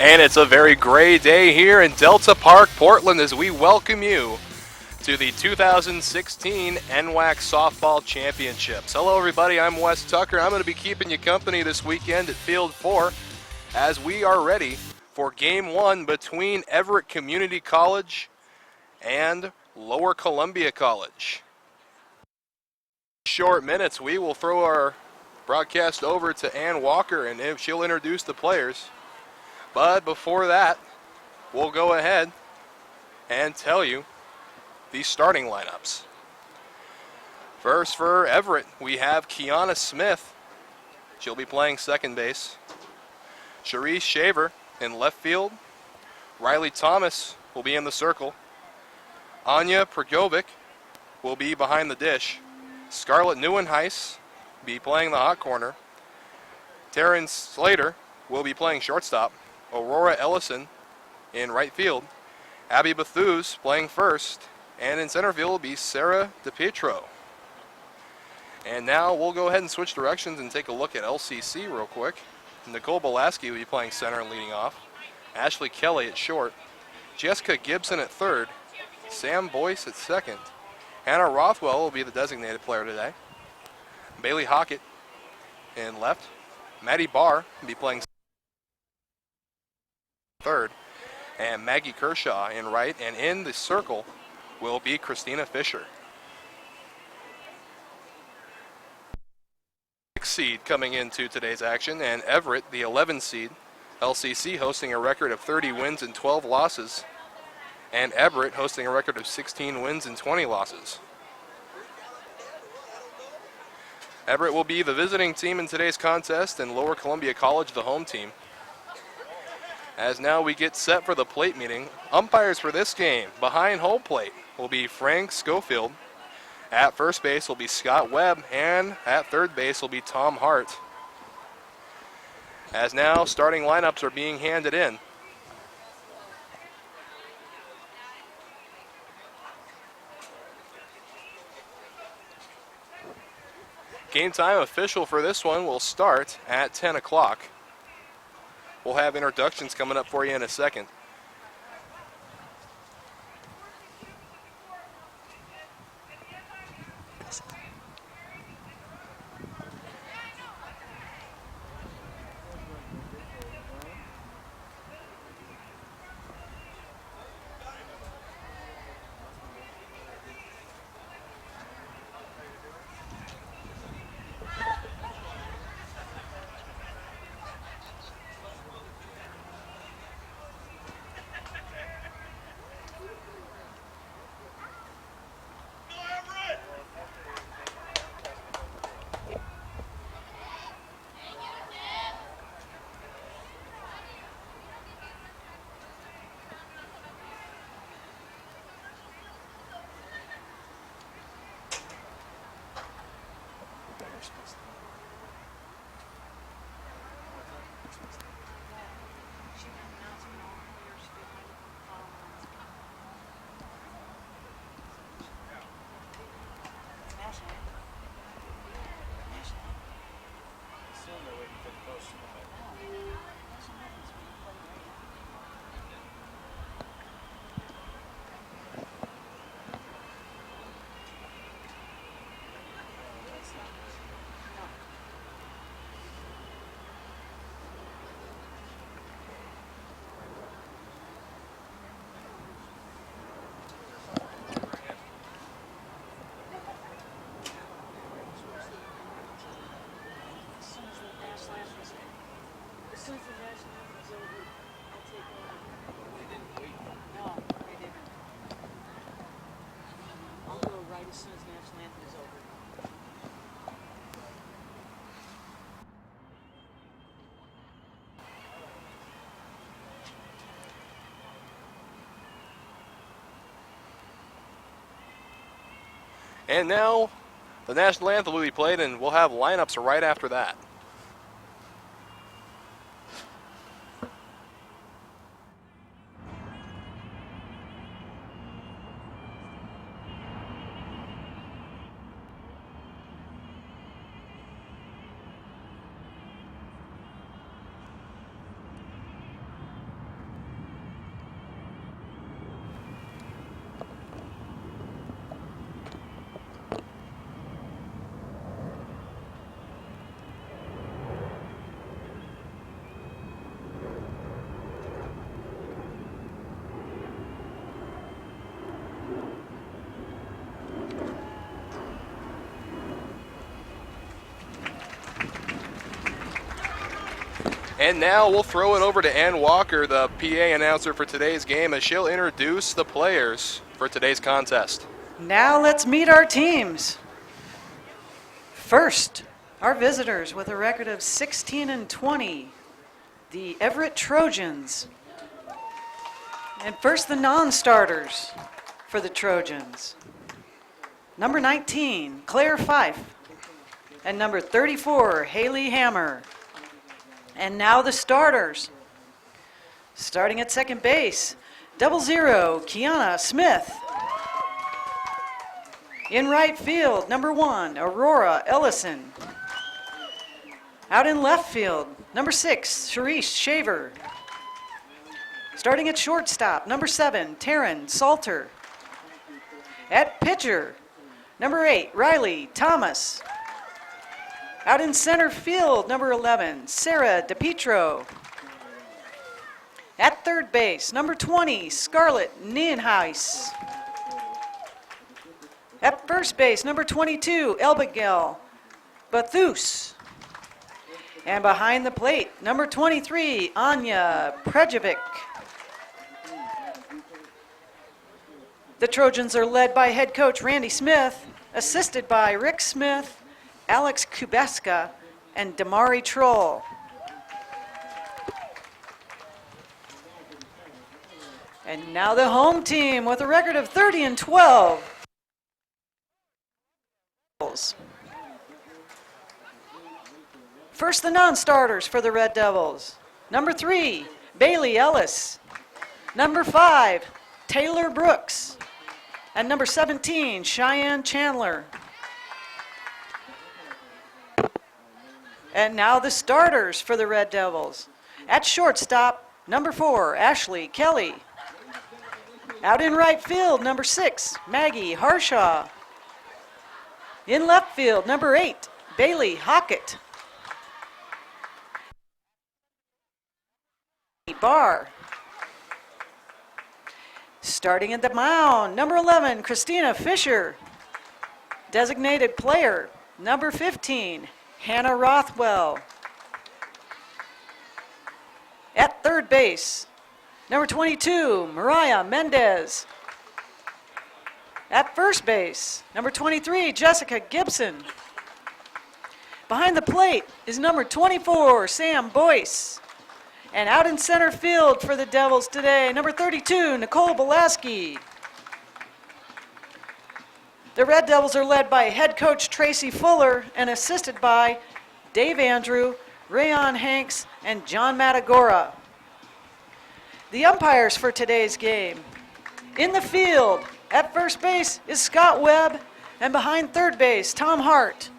And it's a very gray day here in Delta Park, Portland, as we welcome you to the 2016 NWAC Softball Championships. Hello everybody, I'm Wes Tucker. I'm going to be keeping you company this weekend at Field 4 as we are ready for Game 1 between Everett Community College and Lower Columbia College. Short minutes, we will throw our broadcast over to Ann Walker and she'll introduce the players. But before that, we'll go ahead and tell you the starting lineups. First for Everett, we have Kiana Smith. She'll be playing second base. Cherise Shaver in left field. Riley Thomas will be in the circle. Anya Pregovic will be behind the dish. Scarlett Neuenhuis will be playing the hot corner. Taryn Slater will be playing shortstop. Aurora Ellison in right field. Abby Bethuse playing first. And in center field will be Sarah DePietro. And now we'll go ahead and switch directions and take a look at LCC real quick. Nicole Belaski will be playing center and leading off. Ashley Kelly at short. Jessica Gibson at third. Sam Boyce at second. Hannah Rothwell will be the designated player today. Bailey Hockett in left. Maddie Barr will be playing third. And Maggie Kershaw in right. And in the circle will be Christina Fisher. Seed coming into today's action, and Everett, the 11 seed. LCC hosting a record of 30 wins and 12 losses. And Everett hosting a record of 16 wins and 20 losses. Everett will be the visiting team in today's contest, and Lower Columbia College the home team. As now we get set for the plate meeting, umpires for this game behind home plate will be Frank Schofield. At first base will be Scott Webb, and at third base will be Tom Hart. As now starting lineups are being handed in. Game time official for this one will start at 10 o'clock. We'll have introductions coming up for you in a second. And now the national anthem will be played, and we'll have lineups right after that. And now we'll throw it over to Ann Walker, the PA announcer for today's game, as she'll introduce the players for today's contest. Now let's meet our teams. First, our visitors with a record of 16-20, the Everett Trojans. And first, the non-starters for the Trojans. Number 19, Claire Fife. And number 34, Haley Hammer. And now the starters. Starting at second base, 00, Kiana Smith. In right field, number 1, Aurora Ellison. Out in left field, number 6, Sharice Shaver. Starting at shortstop, number 7, Taryn Salter. At pitcher, number 8, Riley Thomas. Out in center field, number 11, Sarah DePietro. At third base, number 20, Scarlett Nienhuis. At first base, number 22, Elbigel Bathus. And behind the plate, number 23, Anya Prejovic. The Trojans are led by head coach Randy Smith, assisted by Rick Smith, Alex Kubeska, and Damari Troll. And now the home team with a record of 30-12. First, the non-starters for the Red Devils. Number 3, Bailey Ellis. Number 5, Taylor Brooks. And number 17, Cheyenne Chandler. And now the starters for the Red Devils. At shortstop, number 4, Ashley Kelly. Out in right field, number 6, Maggie Harshaw. In left field, number 8, Bailey Hockett. Barr. Starting at the mound, number 11, Christina Fisher. Designated player, number 15, Hannah Rothwell. At third base, number 22, Mariah Mendez. At first base, number 23, Jessica Gibson. Behind the plate is number 24, Sam Boyce. And out in center field for the Devils today, number 32, Nicole Belaski. The Red Devils are led by head coach Tracy Fuller and assisted by Dave Andrew, Rayon Hanks, and John Matagora. The umpires for today's game. In the field, at first base is Scott Webb, and behind third base, Tom Hart.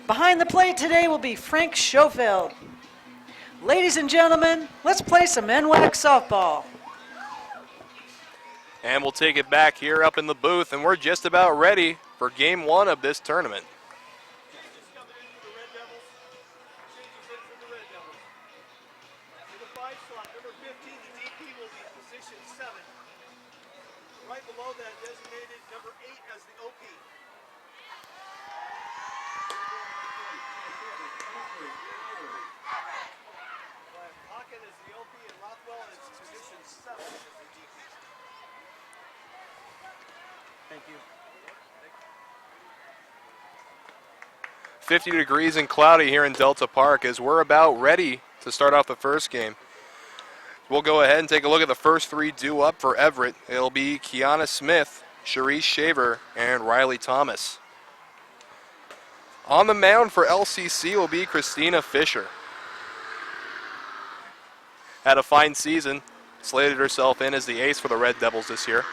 Behind the plate today will be Frank Schofeld. Ladies and gentlemen, let's play some NWAC softball. And we'll take it back here up in the booth, and we're just about ready for game 1 of this tournament. Right below that, designated number 8 as the OP. Hawken is the OP and Rothwell is position 7 as the DP. Thank you. 50 degrees and cloudy here in Delta Park as we're about ready to start off the first game. We'll go ahead and take a look at the first 3 due up for Everett. It'll be Kiana Smith, Sharice Shaver, and Riley Thomas. On the mound for LCC will be Christina Fisher. Had a fine season, slated herself in as the ace for the Red Devils this year.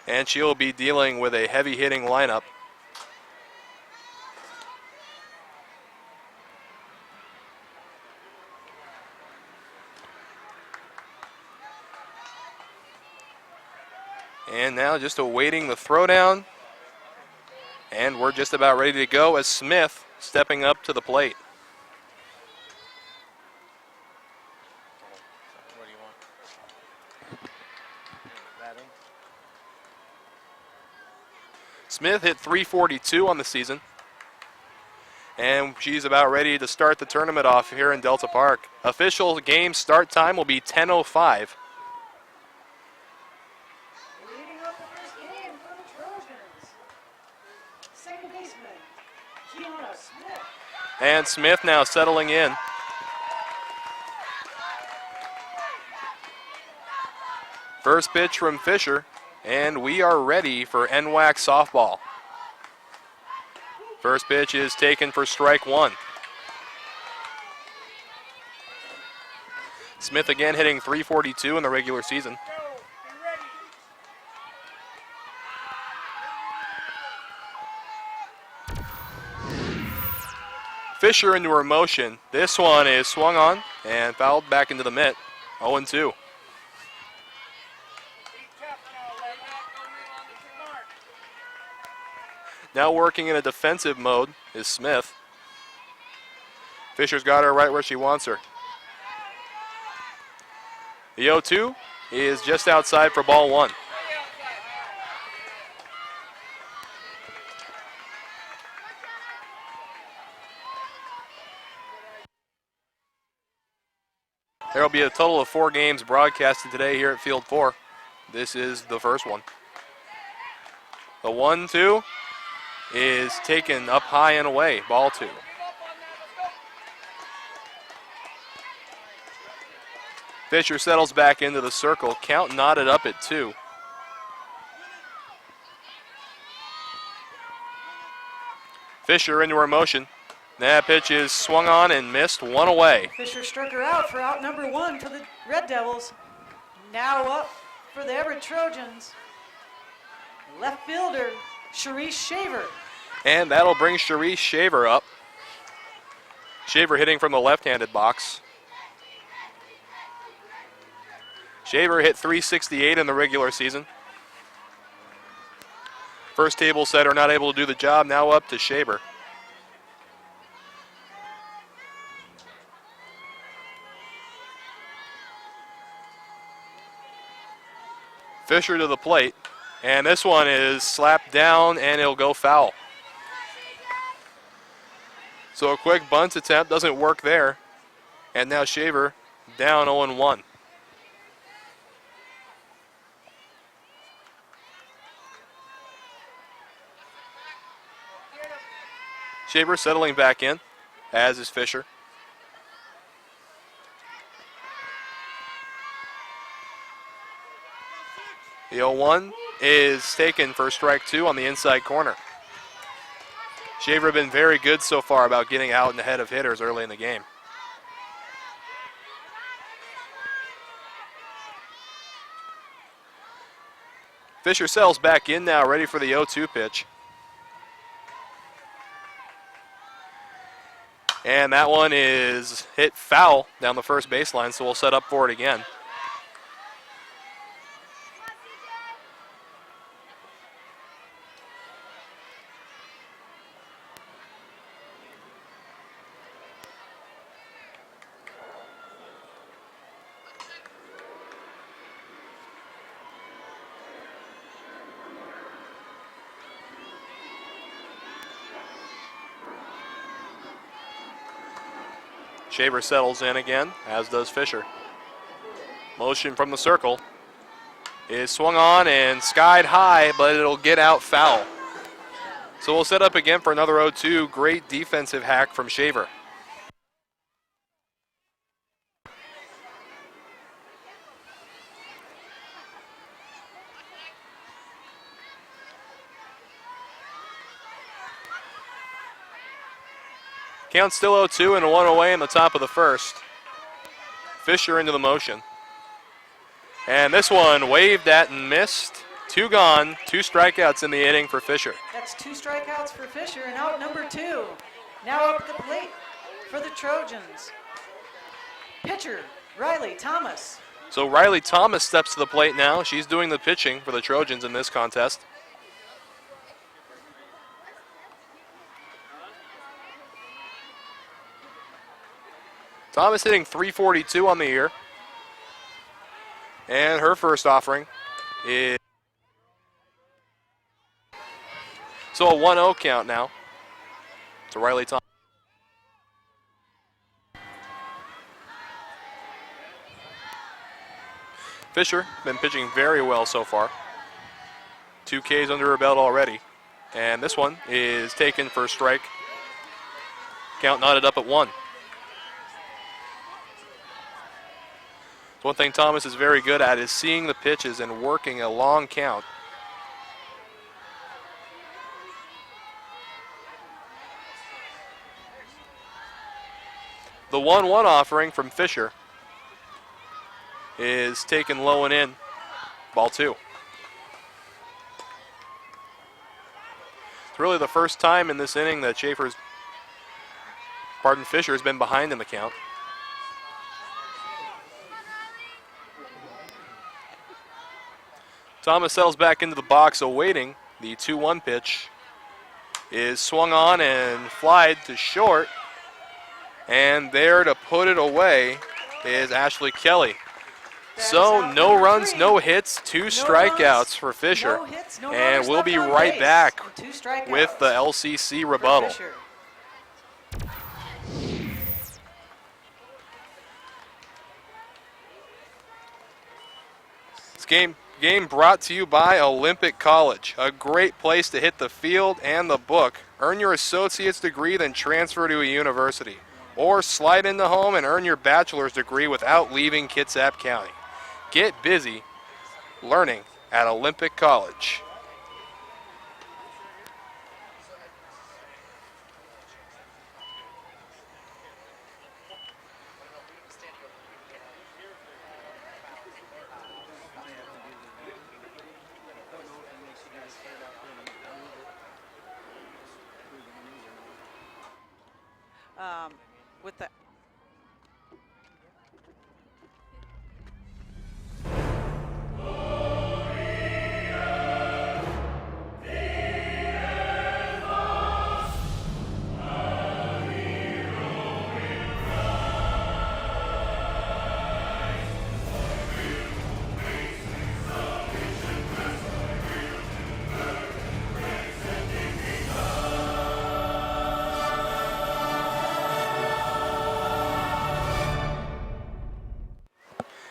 And she'll be dealing with a heavy-hitting lineup. And now just awaiting the throwdown. And we're just about ready to go as Smith stepping up to the plate. What do you want? Batting. Smith hit .342 on the season. and she's about ready to start the tournament off here in Delta Park. Official game start time will be 10:05. Leading up the first game for the Trojans. Second baseman, Kiana Smith. And Smith now settling in. First pitch from Fisher, and we are ready for NWAC softball. First pitch is taken for strike one. Smith again hitting .342 in the regular season. Fisher into her motion. This one is swung on and fouled back into the mitt. 0-2. Now working in a defensive mode is Smith. Fisher's got her right where she wants her. The 0-2 is just outside for ball one. There will be a total of 4 games broadcasted today here at Field 4. This is the first one. The 1-2 is taken up high and away, ball 2. Fisher settles back into the circle, count knotted up at 2. Fisher into her motion. That pitch is swung on and missed, 1 away. Fisher struck her out for out number 1 for the Red Devils. Now up for the Everett Trojans. Left fielder, Sharice Shaver. And that'll bring Sharice Shaver up. Shaver hitting from the left-handed box. Shaver hit .368 in the regular season. First table setter not able to do the job, now up to Shaver. Fisher to the plate, and this one is slapped down and it'll go foul. So a quick bunt attempt doesn't work there, and now Shaver down 0-1. Shaver settling back in, as is Fisher. The 0-1 is taken for strike 2 on the inside corner. Shaver been very good so far about getting out and ahead of hitters early in the game. Fisher settles back in now, ready for the 0-2 pitch. And that one is hit foul down the first baseline, so we'll set up for it again. Shaver settles in again, as does Fisher. Motion from the circle is swung on and skied high, but it'll get out foul. So we'll set up again for another 0-2. Great defensive hack from Shaver. Count still 0-2 and 1 away in the top of the first. Fisher into the motion. And this one waved at and missed. 2 gone, 2 strikeouts in the inning for Fisher. That's 2 strikeouts for Fisher, and out number 2. Now up at the plate for the Trojans. Pitcher, Riley Thomas. So Riley Thomas steps to the plate now. She's doing the pitching for the Trojans in this contest. Thomas hitting .342 on the year. And her first offering is... So a 1-0 count now to Riley Thomas. Fisher been pitching very well so far. 2 Ks under her belt already. And this one is taken for a strike. Count knotted up at 1. One thing Thomas is very good at is seeing the pitches and working a long count. The 1-1 offering from Fisher is taken low and in. Ball 2. It's really the first time in this inning that Fisher has been behind in the count. Thomas settles back into the box awaiting the 2-1 pitch. Is swung on and flied to short. And there to put it away is Ashley Kelly. So no runs, no hits, 2 strikeouts for Fisher. No hits, no And runners we'll left be on right base, back and 2 strikeouts with the LCC for rebuttal. Fisher. This game brought to you by Olympic College, a great place to hit the field and the book. Earn your associate's degree, then transfer to a university. Or slide into home and earn your bachelor's degree without leaving Kitsap County. Get busy learning at Olympic College. With the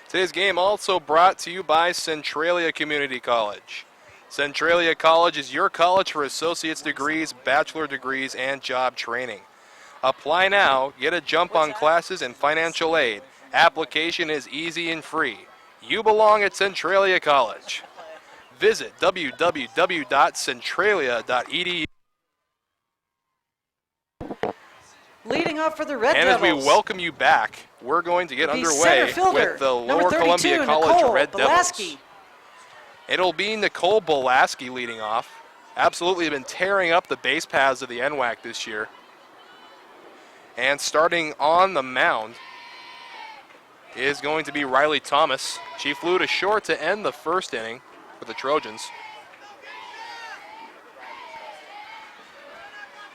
Today's game also brought to you by Centralia Community College. Centralia College is your college for associate's degrees, bachelor degrees, and job training. Apply now, get a jump on classes and financial aid. Application is easy and free. You belong at Centralia College. Visit www.centralia.edu. leading off for the Red And as Devils. we welcome you back, we're going to get the underway center fielder, with the number Lower 32, Columbia College Nicole Red Belaski. Devils. It'll be Nicole Belaski leading off. Absolutely been tearing up the base paths of the NWAC this year. And starting on the mound is going to be Riley Thomas. She flew to short to end the first inning for the Trojans.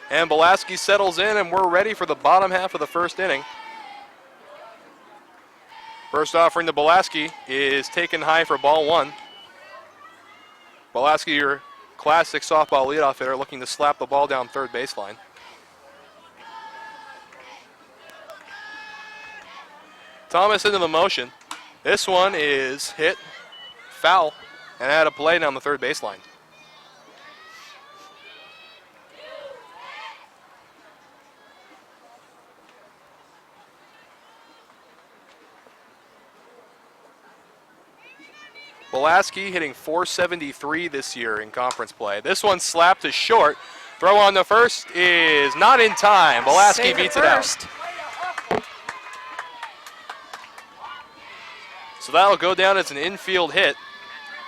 And Belaski settles in, and we're ready for the bottom half of the first inning. First offering to Belaski is taken high for ball 1. Belaski, your classic softball leadoff hitter, looking to slap the ball down third baseline. Thomas into the motion. This one is hit foul and had a play down the third baseline. Belaski hitting .473 this year in conference play. This one slapped to short. Throw on the first is not in time. Belaski Save beats it out. So that'll go down as an infield hit.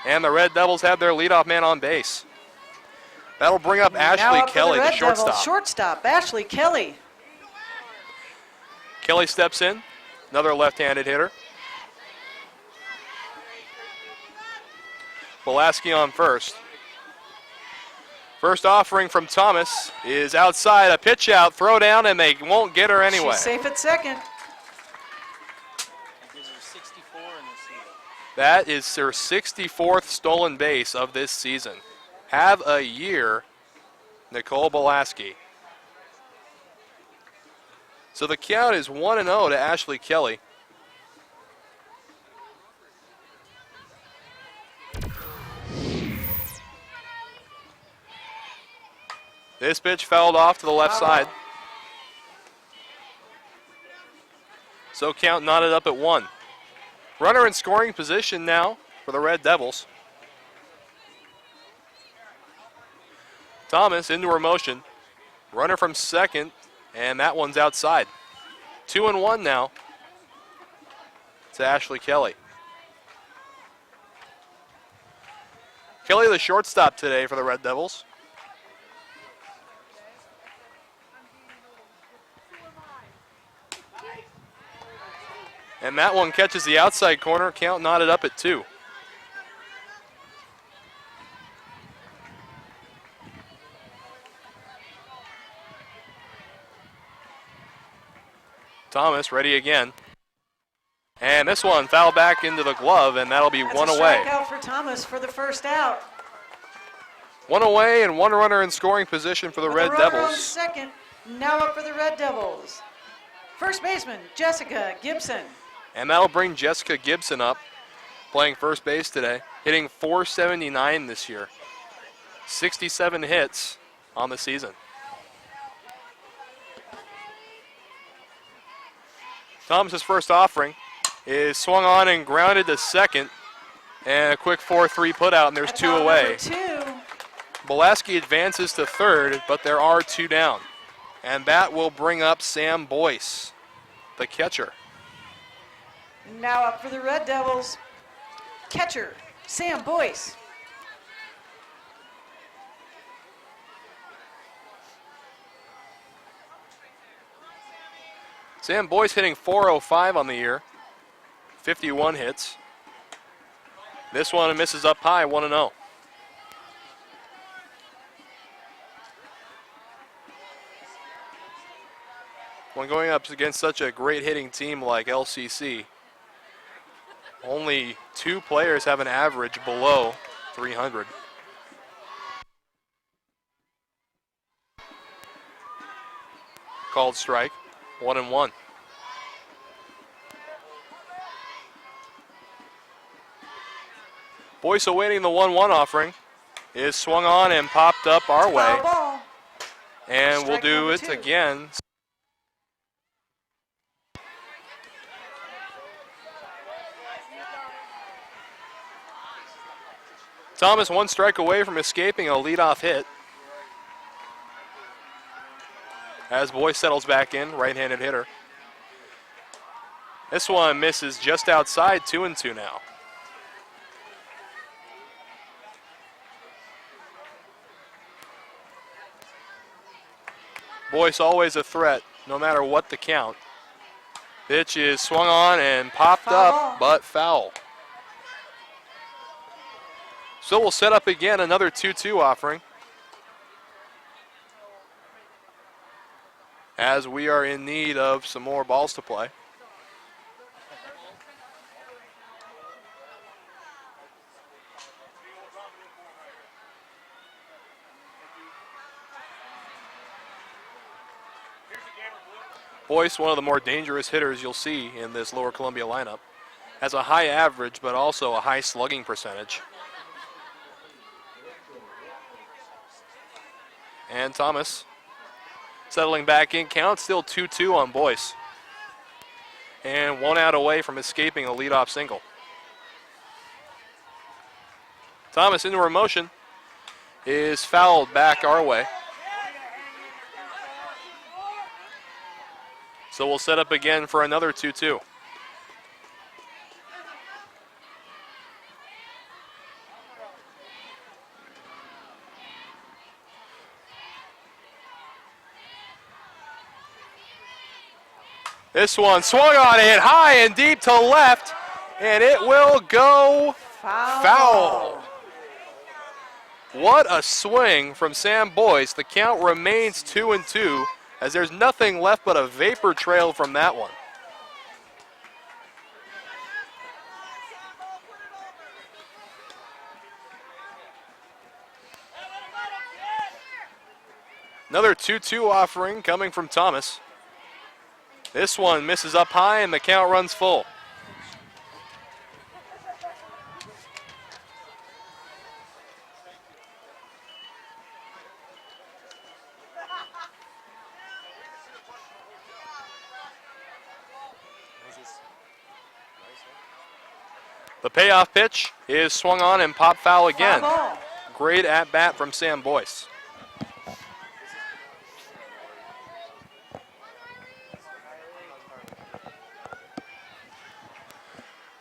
And the Red Devils have their leadoff man on base. That'll bring up Now Ashley up for Kelly, Red the shortstop. Devils, shortstop, Ashley Kelly. Kelly steps in, another left-handed hitter. Belaski on first. First offering from Thomas is outside, a pitch out, throw down, and they won't get her anyway. She's safe at second. That is her 64th stolen base of this season. Have a year, Nicole Belaski. So the count is 1-0 to Ashley Kelly. This pitch fouled off to the left side. So count knotted up at 1. Runner in scoring position now for the Red Devils. Thomas into her motion. Runner from second, and that one's outside. 2-1 now to Ashley Kelly. Kelly, the shortstop today for the Red Devils. And that one catches the outside corner, count knotted up at 2. Thomas ready again. And this one foul back into the glove, and that'll be That's one a away. strikeout for Thomas for the first out. 1 away and 1 runner in scoring position for the With Red a runner on Devils. second, now up for the Red Devils. First baseman, Jessica Gibson. And that'll bring Jessica Gibson up, playing first base today, hitting .479 this year. 67 hits on the season. Thomas's first offering is swung on and grounded to second, and a quick 4-3 put out, and there's That's 2 out away. number 2. Belaski advances to third, but there are 2 down. And that will bring up Sam Boyce, the catcher. Now up for the Red Devils, catcher, Sam Boyce. Sam Boyce hitting .405 on the year, 51 hits. This one misses up high, 1-0. When going up against such a great hitting team like LCC, only 2 players have an average below 300. Called strike, 1-1. Boyce awaiting the 1-1 offering is swung on and popped up our way. Foul ball. And we'll Strike do number it 2. again. Thomas 1 strike away from escaping a leadoff hit. As Boyce settles back in, right-handed hitter. This one misses just outside, 2-2 now. Boyce always a threat, no matter what the count. Pitch is swung on and popped Foul up, ball. but foul. So we'll set up again another 2-2 offering, as we are in need of some more balls to play. Boyce, one of the more dangerous hitters you'll see in this Lower Columbia lineup, has a high average but also a high slugging percentage. And Thomas settling back in, count still 2-2 on Boyce. And 1 out away from escaping a leadoff single. Thomas into her motion is fouled back our way. So we'll set up again for another 2-2. This one swung on it high and deep to left, and it will go foul. What a swing from Sam Boyce. The count remains 2-2, as there's nothing left but a vapor trail from that one. Another 2-2 offering coming from Thomas. This one misses up high and the count runs full. The payoff pitch is swung on and pop foul again. Foul ball. Great at bat from Sam Boyce.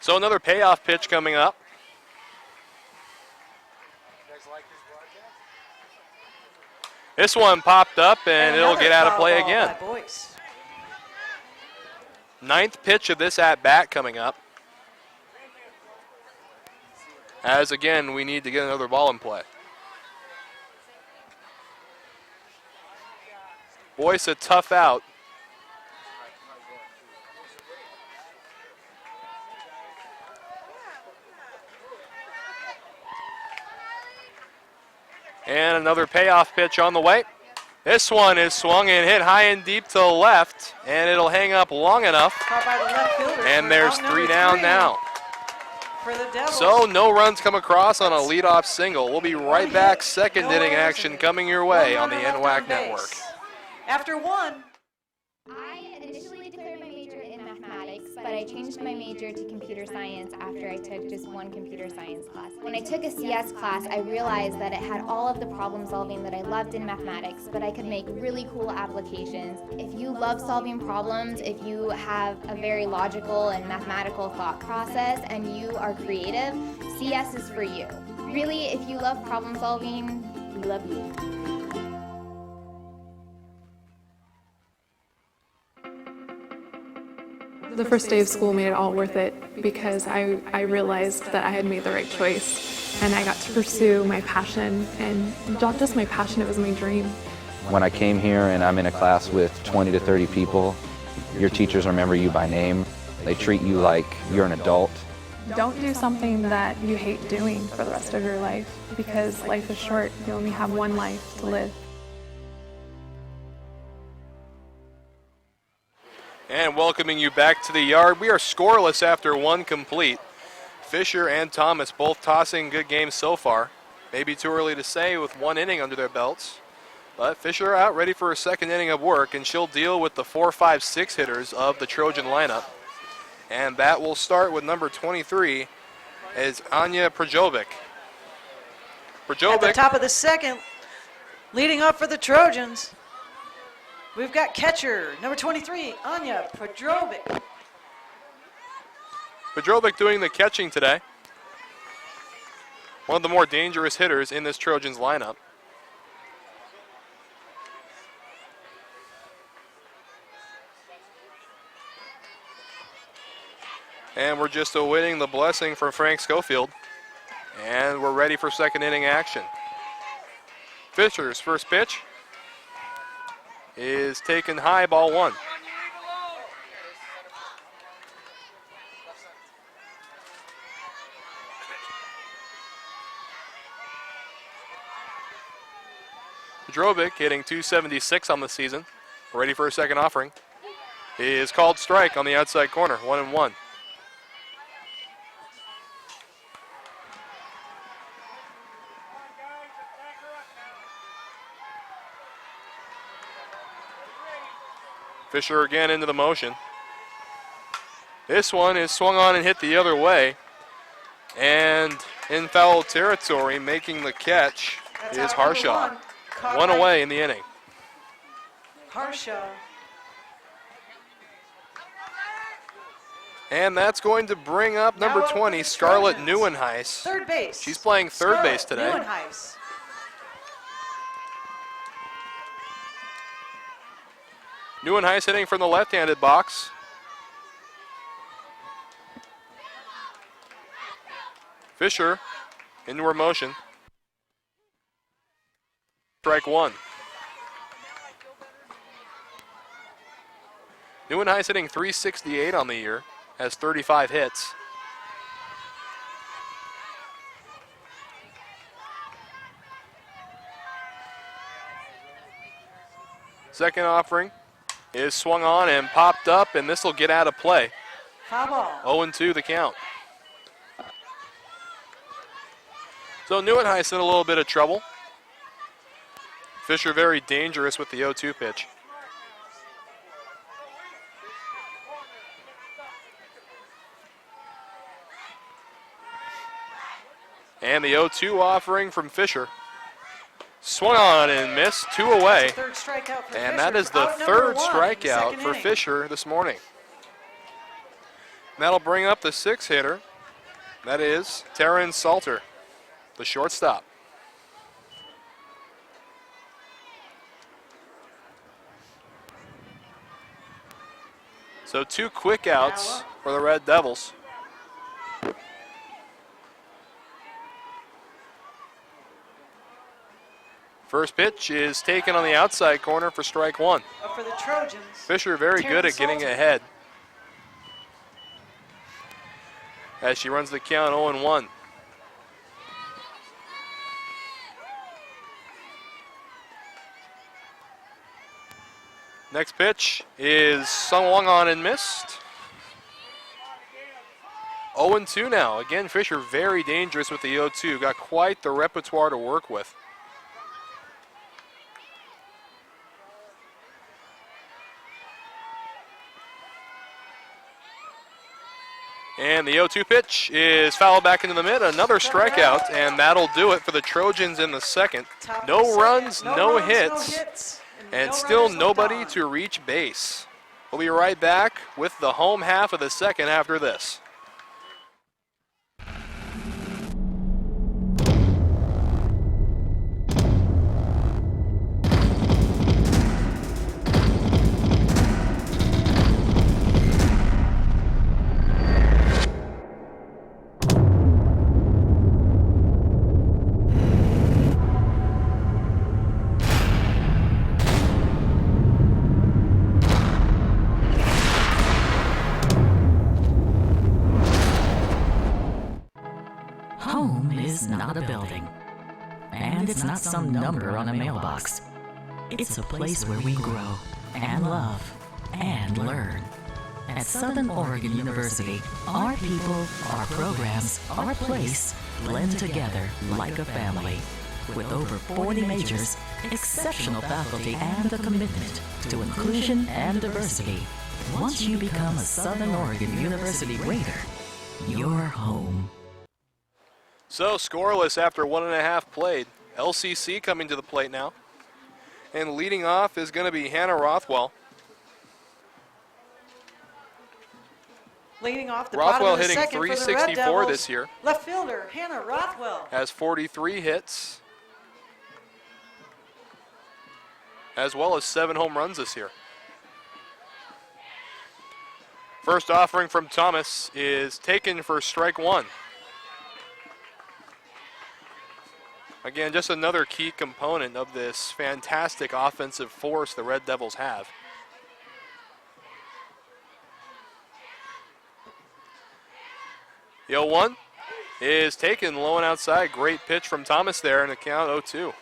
So another payoff pitch coming up. This one popped up and it'll get out of play again. Ninth pitch of this at bat coming up. As again, we need to get another ball in play. Boyce a tough out. And another payoff pitch on the way. This one is swung and hit high and deep to the left, and it'll hang up long enough. Caught by the left fielder. And there's three down now. For the Devils. So no runs come across on a leadoff single. We'll be right back. Second inning action coming your way on the NWAC network. After one. I initially declared my major in mathematics, but I changed my major to computer science after I took just one computer science class. When I took a CS class, I realized that it had all of the problem solving that I loved in mathematics, but I could make really cool applications. If you love solving problems, if you have a very logical and mathematical thought process, and you are creative, CS is for you. Really, if you love problem solving, we love you. The first day of school made it all worth it because I realized that I had made the right choice and I got to pursue my passion, and not just my passion, it was my dream. When I came here and I'm in a class with 20 to 30 people, your teachers remember you by name. They treat you like you're an adult. Don't do something that you hate doing for the rest of your life because life is short. You only have one life to live. And welcoming you back to the yard. We are scoreless after one complete. Fisher and Thomas both tossing good games so far. Maybe too early to say with one inning under their belts. But Fisher out ready for a second inning of work, and she'll deal with the 4, 5, 6 hitters of the Trojan lineup. And that will start with number 23 is Anya Prajovic. At the top of the second, leading up for the Trojans. We've got catcher, number 23, Anya Pedrovic. Pedrovic doing the catching today. One of the more dangerous hitters in this Trojans lineup. And we're just awaiting the blessing from Frank Schofield. And we're ready for second inning action. Fisher's first pitch is taken high, ball one. Pedrovic hitting .276 on the season. Ready for a second offering. He is called strike on the outside corner, 1-1. Fisher again into the motion. This one is swung on and hit the other way. And in foul territory, making the catch is Harshaw. One away in the inning. Harshaw. And that's going to bring up number 20, Scarlett Neuenhuis. Third base. She's playing third base today. Neuenhuis. Neuenhuis hitting from the left-handed box. Fisher into her motion. Strike one. Neuenhuis hitting .368 on the year, has 35 hits. Second offering is swung on and popped up, and this will get out of play. Foul ball. 0-2 the count. So Neuenhuis in a little bit of trouble. Fisher very dangerous with the 0-2 pitch. And the 0-2 offering from Fisher. Swung on and missed, 2 away. Third strikeout for And Fisher that is for the out number third 1 in the strikeout second for inning. Fisher this morning. And that'll bring up the 6th hitter. That is Terrence Salter, the shortstop. So 2 quick outs for the Red Devils. First pitch is taken on the outside corner for strike 1. For the Trojans. Fisher very good at getting ahead as she runs the count 0-1. Next pitch is swung on and missed. 0-2 now. Again, Fisher very dangerous with the 0-2. Got quite the repertoire to work with. And the 0-2 pitch is fouled back into the mid. Another strikeout, and that'll do it for the Trojans in the second. No runs, no hits, and still nobody to reach base. We'll be right back with the home half of the second after this. Home is not a building, and it's not some number on a mailbox. It's a place where we grow and love and learn. At Southern Oregon University, our people, our programs, our place blend together like a family. With over 40 majors, exceptional faculty, and a commitment to inclusion and diversity, once you become a Southern Oregon University Raider, you're home. So scoreless after 1.5 played. LCC coming to the plate now. And leading off is going to be Hannah Rothwell. Leading off the Rothwell bottom of the hitting second for the Red 364 Devils, this year. Left fielder Hannah Rothwell. Has 43 hits, as well as 7 home runs this year. First offering from Thomas is taken for strike 1. Again, just another key component of this fantastic offensive force the Red Devils have. The 0-1 is taken low and outside. Great pitch from Thomas there in the count 0-2.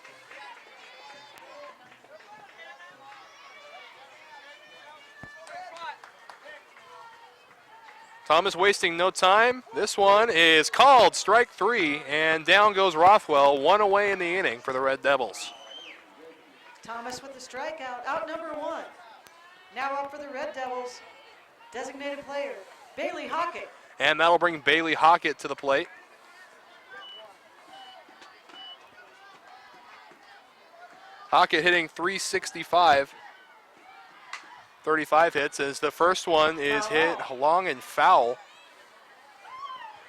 Thomas wasting no time. This one is called strike 3, and down goes Rothwell, 1 away in the inning for the Red Devils. Thomas with the strikeout, out number 1. Now up for the Red Devils, designated player Bailey Hockett. And that'll bring Bailey Hockett to the plate. Hockett hitting 365. 35 hits as the first one is hit long and foul.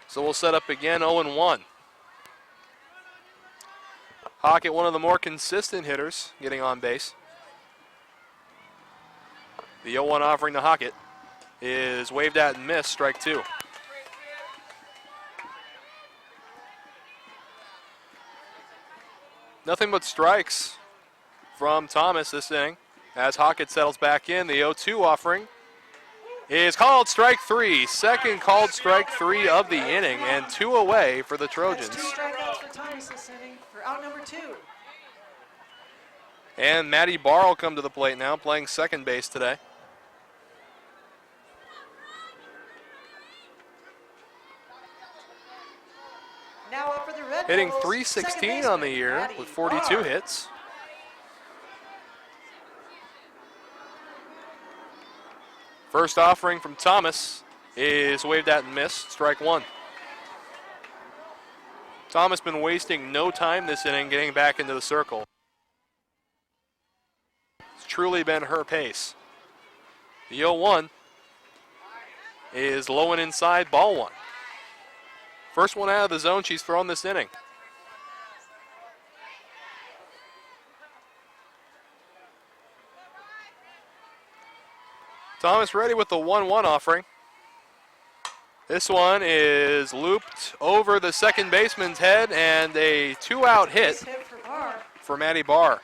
So we'll set up again 0-1. Hockett, one of the more consistent hitters, getting on base. The 0-1 offering to Hockett is waved at and missed, strike 2. Nothing but strikes from Thomas this inning. As Hockett settles back in, the 0-2 offering is called strike 3. Second called strike 3 of the inning, and 2 away for the Trojans. That's 2 strikeouts for Thomas this inning for out number 2. And Maddie Barr will come to the plate now, playing second base today. Now up for the Red Hitting Devils, 316 on the year Maddie with 42 Barr. hits. First offering from Thomas is waved at and missed, strike 1. Thomas been wasting no time this inning getting back into the circle. It's truly been her pace. The 0-1 is low and inside, ball one. First one out of the zone she's thrown this inning. Thomas ready with the 1-1 offering. This one is looped over the second baseman's head and a 2-out hit for Maddie Barr.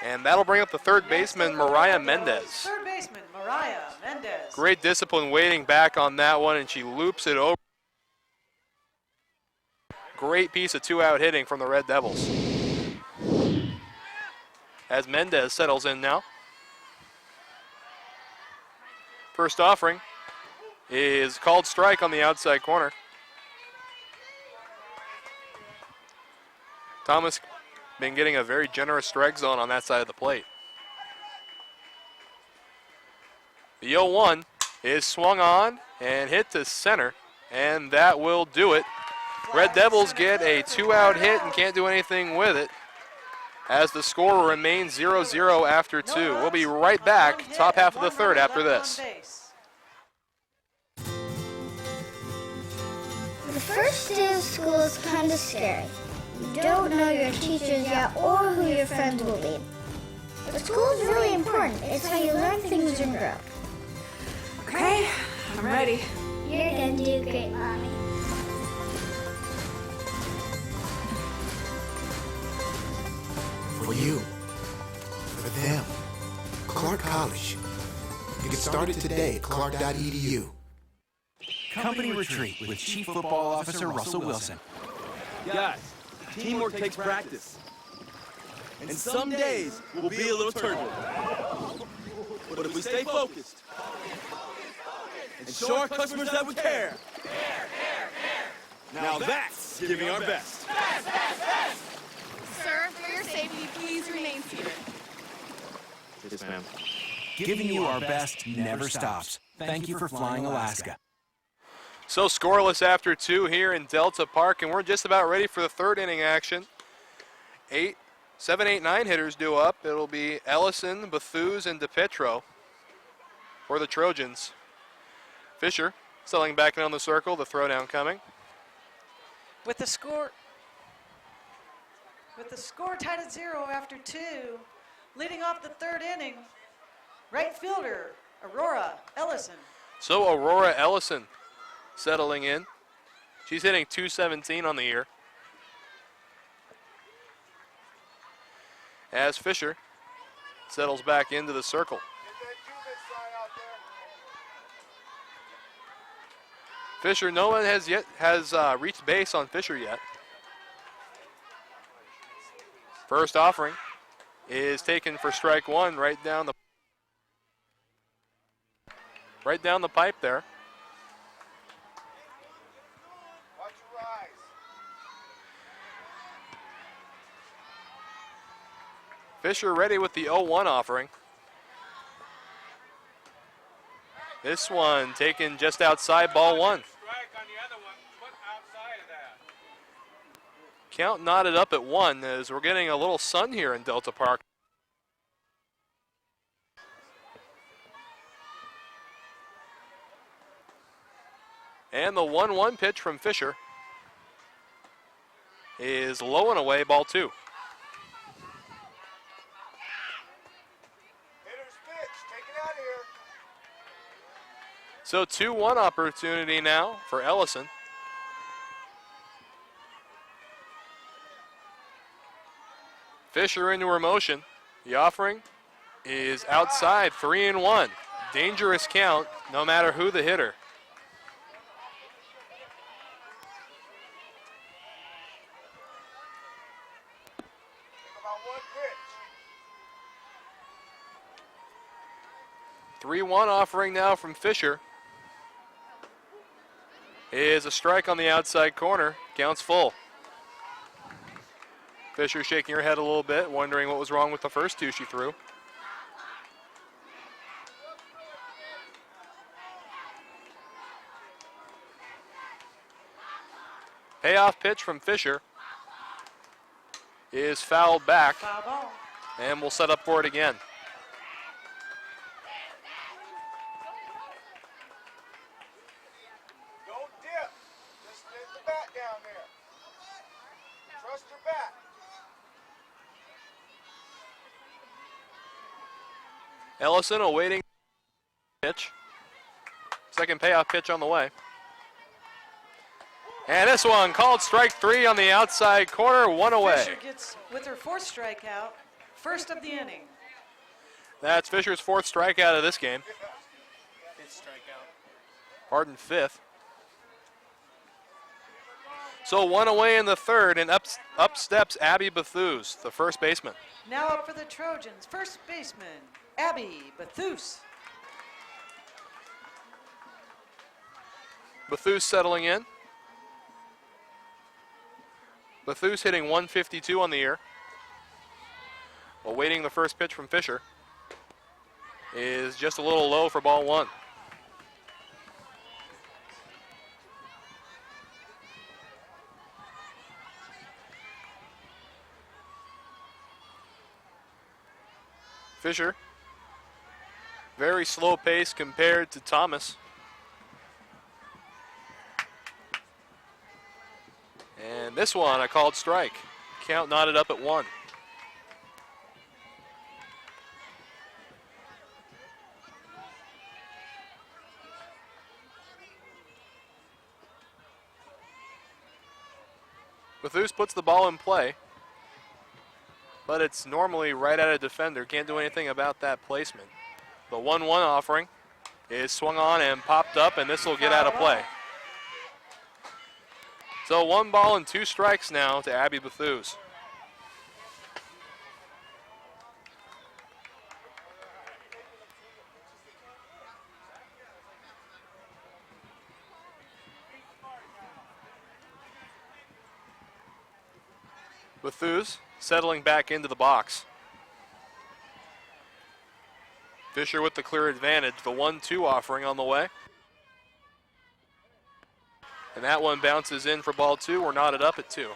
And that'll bring up the third baseman, Mariah Mendez. Third baseman, Mariah Mendez. Great discipline waiting back on that one, and she loops it over. Great piece of 2-out hitting from the Red Devils. As Mendez settles in now. First offering is called strike on the outside corner. Thomas been getting a very generous strike zone on that side of the plate. The 0-1 is swung on and hit to center, and that will do it. Red Devils get a 2-out hit and can't do anything with it as the score remains 0-0 after 2. We'll be right back, top half of the third after this. The first day of school is kind of scary. You don't know your teachers yet or who your friends will be. But school is really important. It's how you learn things and grow. Okay, I'm ready. You're gonna do great, Mommy. For you, for them, Clark College. You get started today at clark.edu. Company retreat with Chief Football Officer Russell Wilson. Guys, teamwork takes practice. And some days will be a little turbulent. But if we stay focused and show our customers that we care, now that's giving our best. Sir, for your safety, please remain seated. Yes, ma'am. Giving you our best never stops. Thank you for flying Alaska. So scoreless after 2 here in Delta Park, and we're just about ready for the third inning action. 7, 8, 9 hitters due up. It'll be Ellison, Bethuse, and DePetro for the Trojans. Fisher settling back in on the circle, the throwdown coming. With the score tied at 0 after 2, leading off the third inning, right fielder Aurora Ellison. So Aurora Ellison settling in. She's hitting .217 on the year. As Fisher settles back into the circle. Fisher, no one has reached base on Fisher yet. First offering is taken for strike 1 right down the pipe there. Fisher ready with the 0-1 offering. This one taken just outside, ball 1. Count knotted up at 1 as we're getting a little sun here in Delta Park. And the 1-1 pitch from Fisher is low and away, ball 2. So 2-1 opportunity now for Ellison. Fisher into her motion. The offering is outside, 3-1. Dangerous count, no matter who the hitter. About 1 pitch. 3-1 offering now from Fisher. Is a strike on the outside corner, counts full. Fisher shaking her head a little bit, wondering what was wrong with the first 2 she threw. payoff pitch from Fisher is fouled back, Foul ball. and we'll set up for it again. Don't dip. Just get the bat down there. Trust your bat. Ellison awaiting pitch. Second payoff pitch on the way. And this one called strike 3 on the outside corner, one away. Fisher gets with her 4th strikeout, first of the inning. That's Fisher's 4th strikeout of this game. 5th strikeout. Pardon, 5th. So one away in the 3rd, and up steps Abby Bethuse, the first baseman. Now up for the Trojans, first baseman, Abby Bethuse. Bethuse settling in. Bethuse hitting 152 on the year. Awaiting the first pitch from Fisher. Is just a little low for ball 1. Fisher, very slow pace compared to Thomas. And this one, a called strike. Count knotted up at 1. Bethuse puts the ball in play, but it's normally right at a defender. Can't do anything about that placement. The 1-1 offering is swung on and popped up, and this will get out of play. So 1 ball and 2 strikes now to Abby Bethuse. Bethuse settling back into the box. Fisher with the clear advantage, the 1-2 offering on the way. And that one bounces in for ball 2. We're knotted up at 2.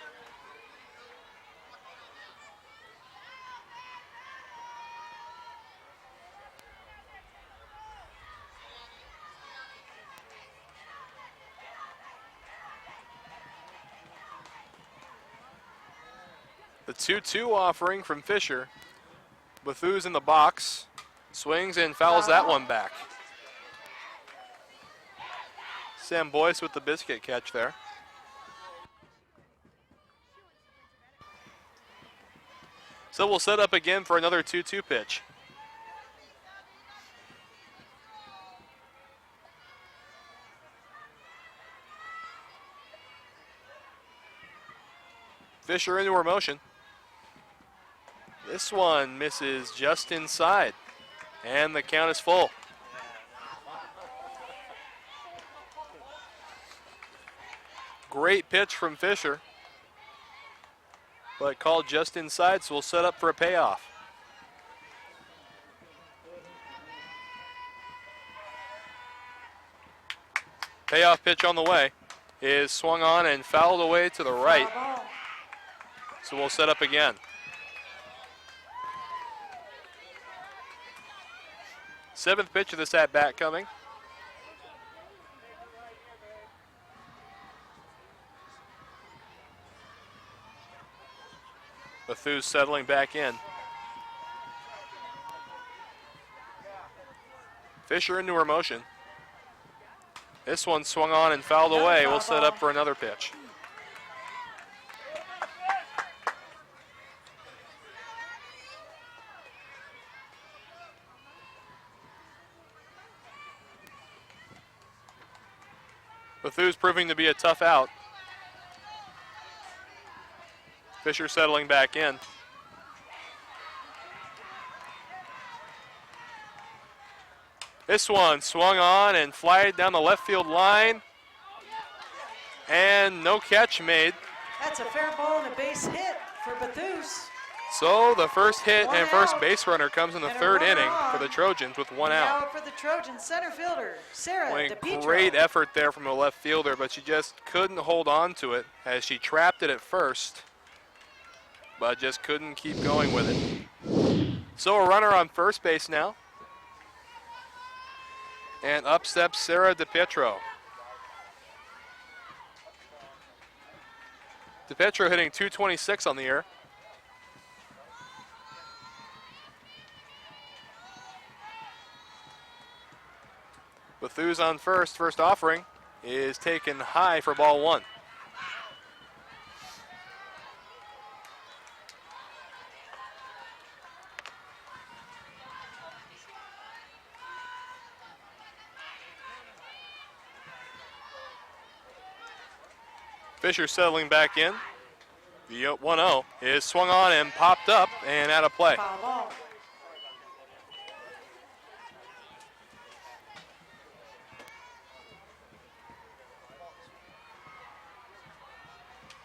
The 2-2 offering from Fisher. Bethuse in the box, swings and fouls that one back. Sam Boyce with the biscuit catch there. So we'll set up again for another 2-2 pitch. Fisher into her motion. This one misses just inside, and the count is full. Great pitch from Fisher, but called just inside, so we'll set up for a payoff. Payoff pitch on the way is swung on and fouled away to the right. So we'll set up again. Seventh pitch of this at-bat coming. Bethuse settling back in. Fisher into her motion. This one swung on and fouled away. We'll set up for another pitch. Bethuse proving to be a tough out. Fisher settling back in. This one swung on and flied down the left field line. And no catch made. That's a fair ball and a base hit for Bethuse. So the first hit One and first out. base runner comes in the And a third runner inning on. for the Trojans with one out. Now for the Trojans center fielder, Sarah Playing DePietro. great effort there from the left fielder, but she just couldn't hold on to it as she trapped it at first, but just couldn't keep going with it. So a runner on first base now. And up steps Sarah DePietro. DePietro hitting .226 on the year. Bethuse on first. First offering is taken high for ball one. Fisher settling back in. The 1-0 is swung on and popped up and out of play. Foul ball.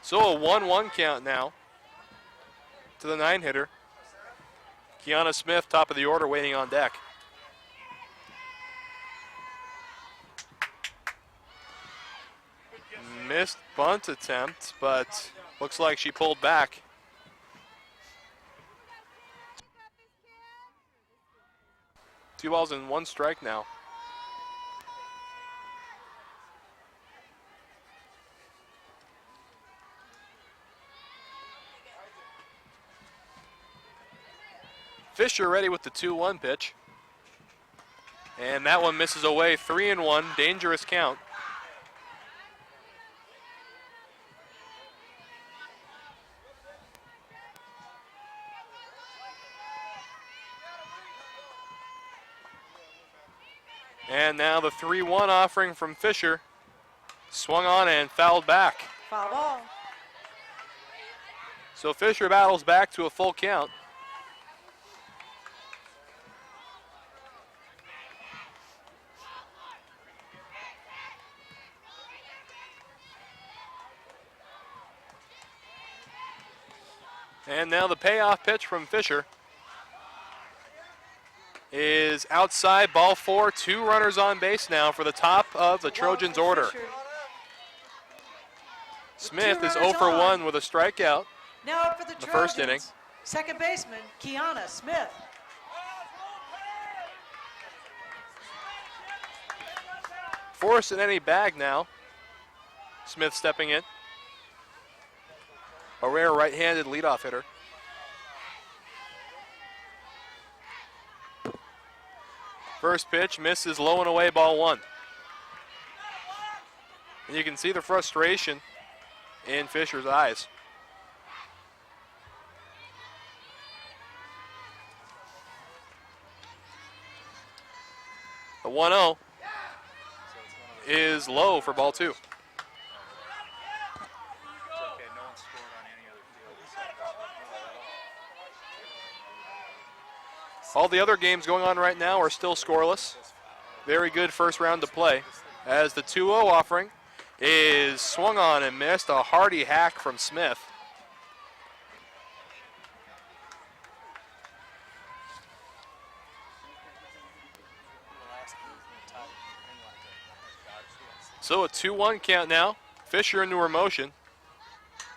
So a 1-1 count now to the 9-hitter. Kiana Smith, top of the order, waiting on deck. Missed bunt attempt, but looks like she pulled back. Two balls and one strike now. Fisher ready with the 2-1 pitch. And that one misses away, 3-1, dangerous count. And now the 3-1 offering from Fisher. Swung on and fouled back. Foul ball. So Fisher battles back to a full count. And now the payoff pitch from Fisher is outside, ball four. Two runners on base now for the top of the Trojans order. Smith is 0 for 1 with a strikeout. Now up for the The Trojans, first inning. second baseman, Kiana Smith. Force in any bag now. Smith stepping in. A rare right-handed leadoff hitter. First pitch misses low and away, ball one. And you can see the frustration in Fisher's eyes. The 1-0 is low for ball two. All the other games going on right now are still scoreless. Very good first round to play, as the 2-0 offering is swung on and missed. A hearty hack from Smith. So a 2-1 count now. Fisher into her motion.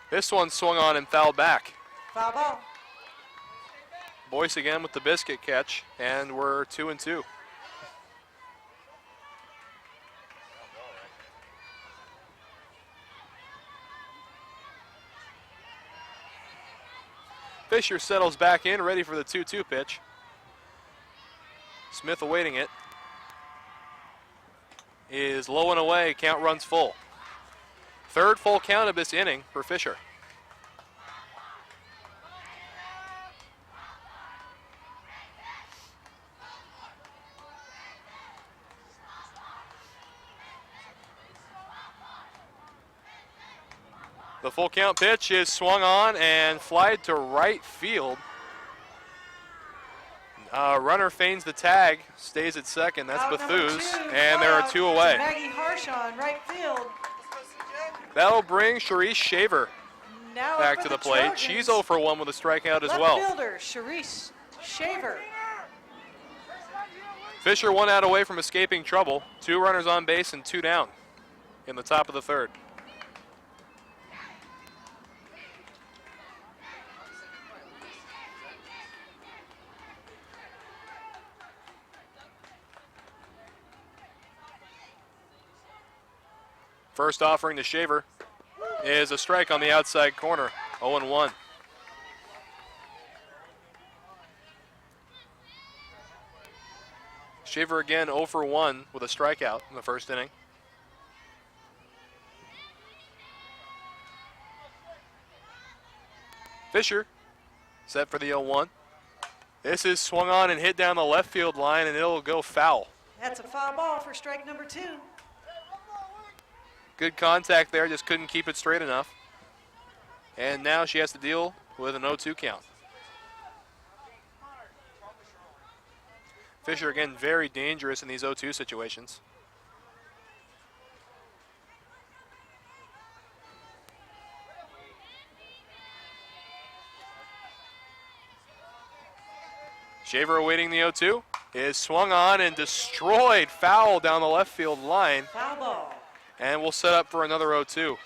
This one swung on and fouled back. Foul ball. Boyce again with the biscuit catch, and we're 2-2. Fisher settles back in, ready for the 2-2 pitch. Smith awaiting it. Is low and away, count runs full. Third full count of this inning for Fisher. The full count pitch is swung on and flied to right field. Runner feigns the tag, stays at second. That's Out number Bethuse, two, and there are out two to away. Maggie Harshon, right field. That'll bring Sharice Shaver Now back up to for the plate. Trojans, She's 0 for 1 with a strikeout as left well. fielder Sharice Shaver. Fisher 1 out away from escaping trouble. 2 runners on base and 2 down in the top of the third. First offering to Shaver is a strike on the outside corner, 0-1. Shaver again 0 for 1 with a strikeout in the first inning. Fisher set for the 0-1. This is swung on and hit down the left field line, and it'll go foul. That's a foul ball for strike number 2. Good contact there, just couldn't keep it straight enough. And now she has to deal with an 0-2 count. Fisher again very dangerous in these 0-2 situations. Shaver awaiting the 0-2 is swung on and destroyed, foul down the left field line. Foul ball. And we'll set up for another 0-2.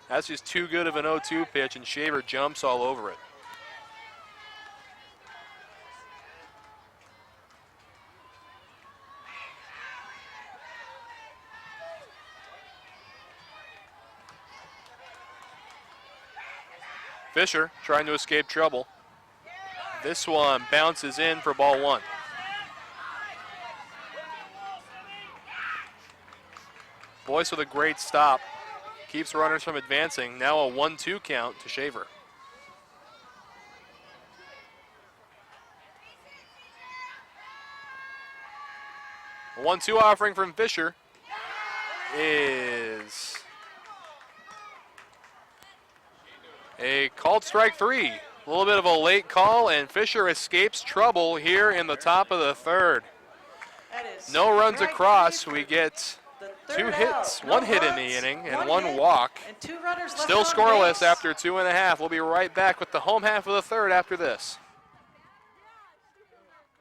That's just too good of an 0-2 pitch, and Shaver jumps all over it. Fisher trying to escape trouble. This one bounces in for ball 1. Boyce with a great stop. Keeps runners from advancing. Now a 1-2 count to Shaver. A 1-2 offering from Fisher is a called strike 3. A little bit of a late call, and Fisher escapes trouble here in the top of the third. No runs across. We get 2 hits, 1 hit in the inning, and 1 walk. And 2 runners left Still on scoreless base. after 2.5. We'll be right back with the home half of the third after this.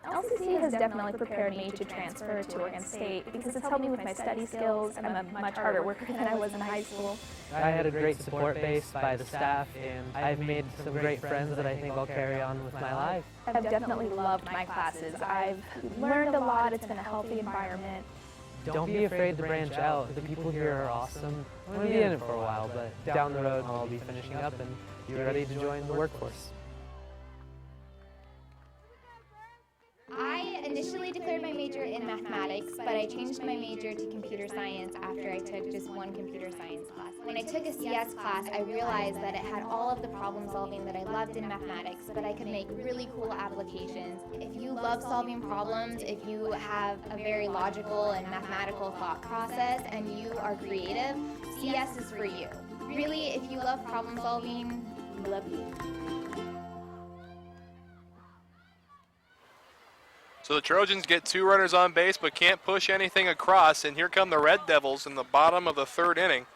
LCC has definitely prepared me to transfer to Oregon State because it's helped me with my study skills. I'm a much harder worker than I was in high school. I had a great support base by the staff, and I've made some great friends that I think I'll carry on with my life. I've definitely loved my classes. I've learned a lot. It's been a healthy environment. Don't be afraid to branch out. The people here are awesome. I'm going to be in it for a while, but down the road I'll be finishing up and be ready to join the workforce. I initially declared my major in mathematics, but I changed my major to computer science after I took just 1 computer science class. When I took a CS class, I realized that it had all of the problem solving that I loved in mathematics, but I could make really cool applications. If you love solving problems, if you have a very logical and mathematical thought process, and you are creative, CS is for you. Really, if you love problem solving, I love you. So the Trojans get 2 runners on base but can't push anything across, and here come the Red Devils in the bottom of the third inning.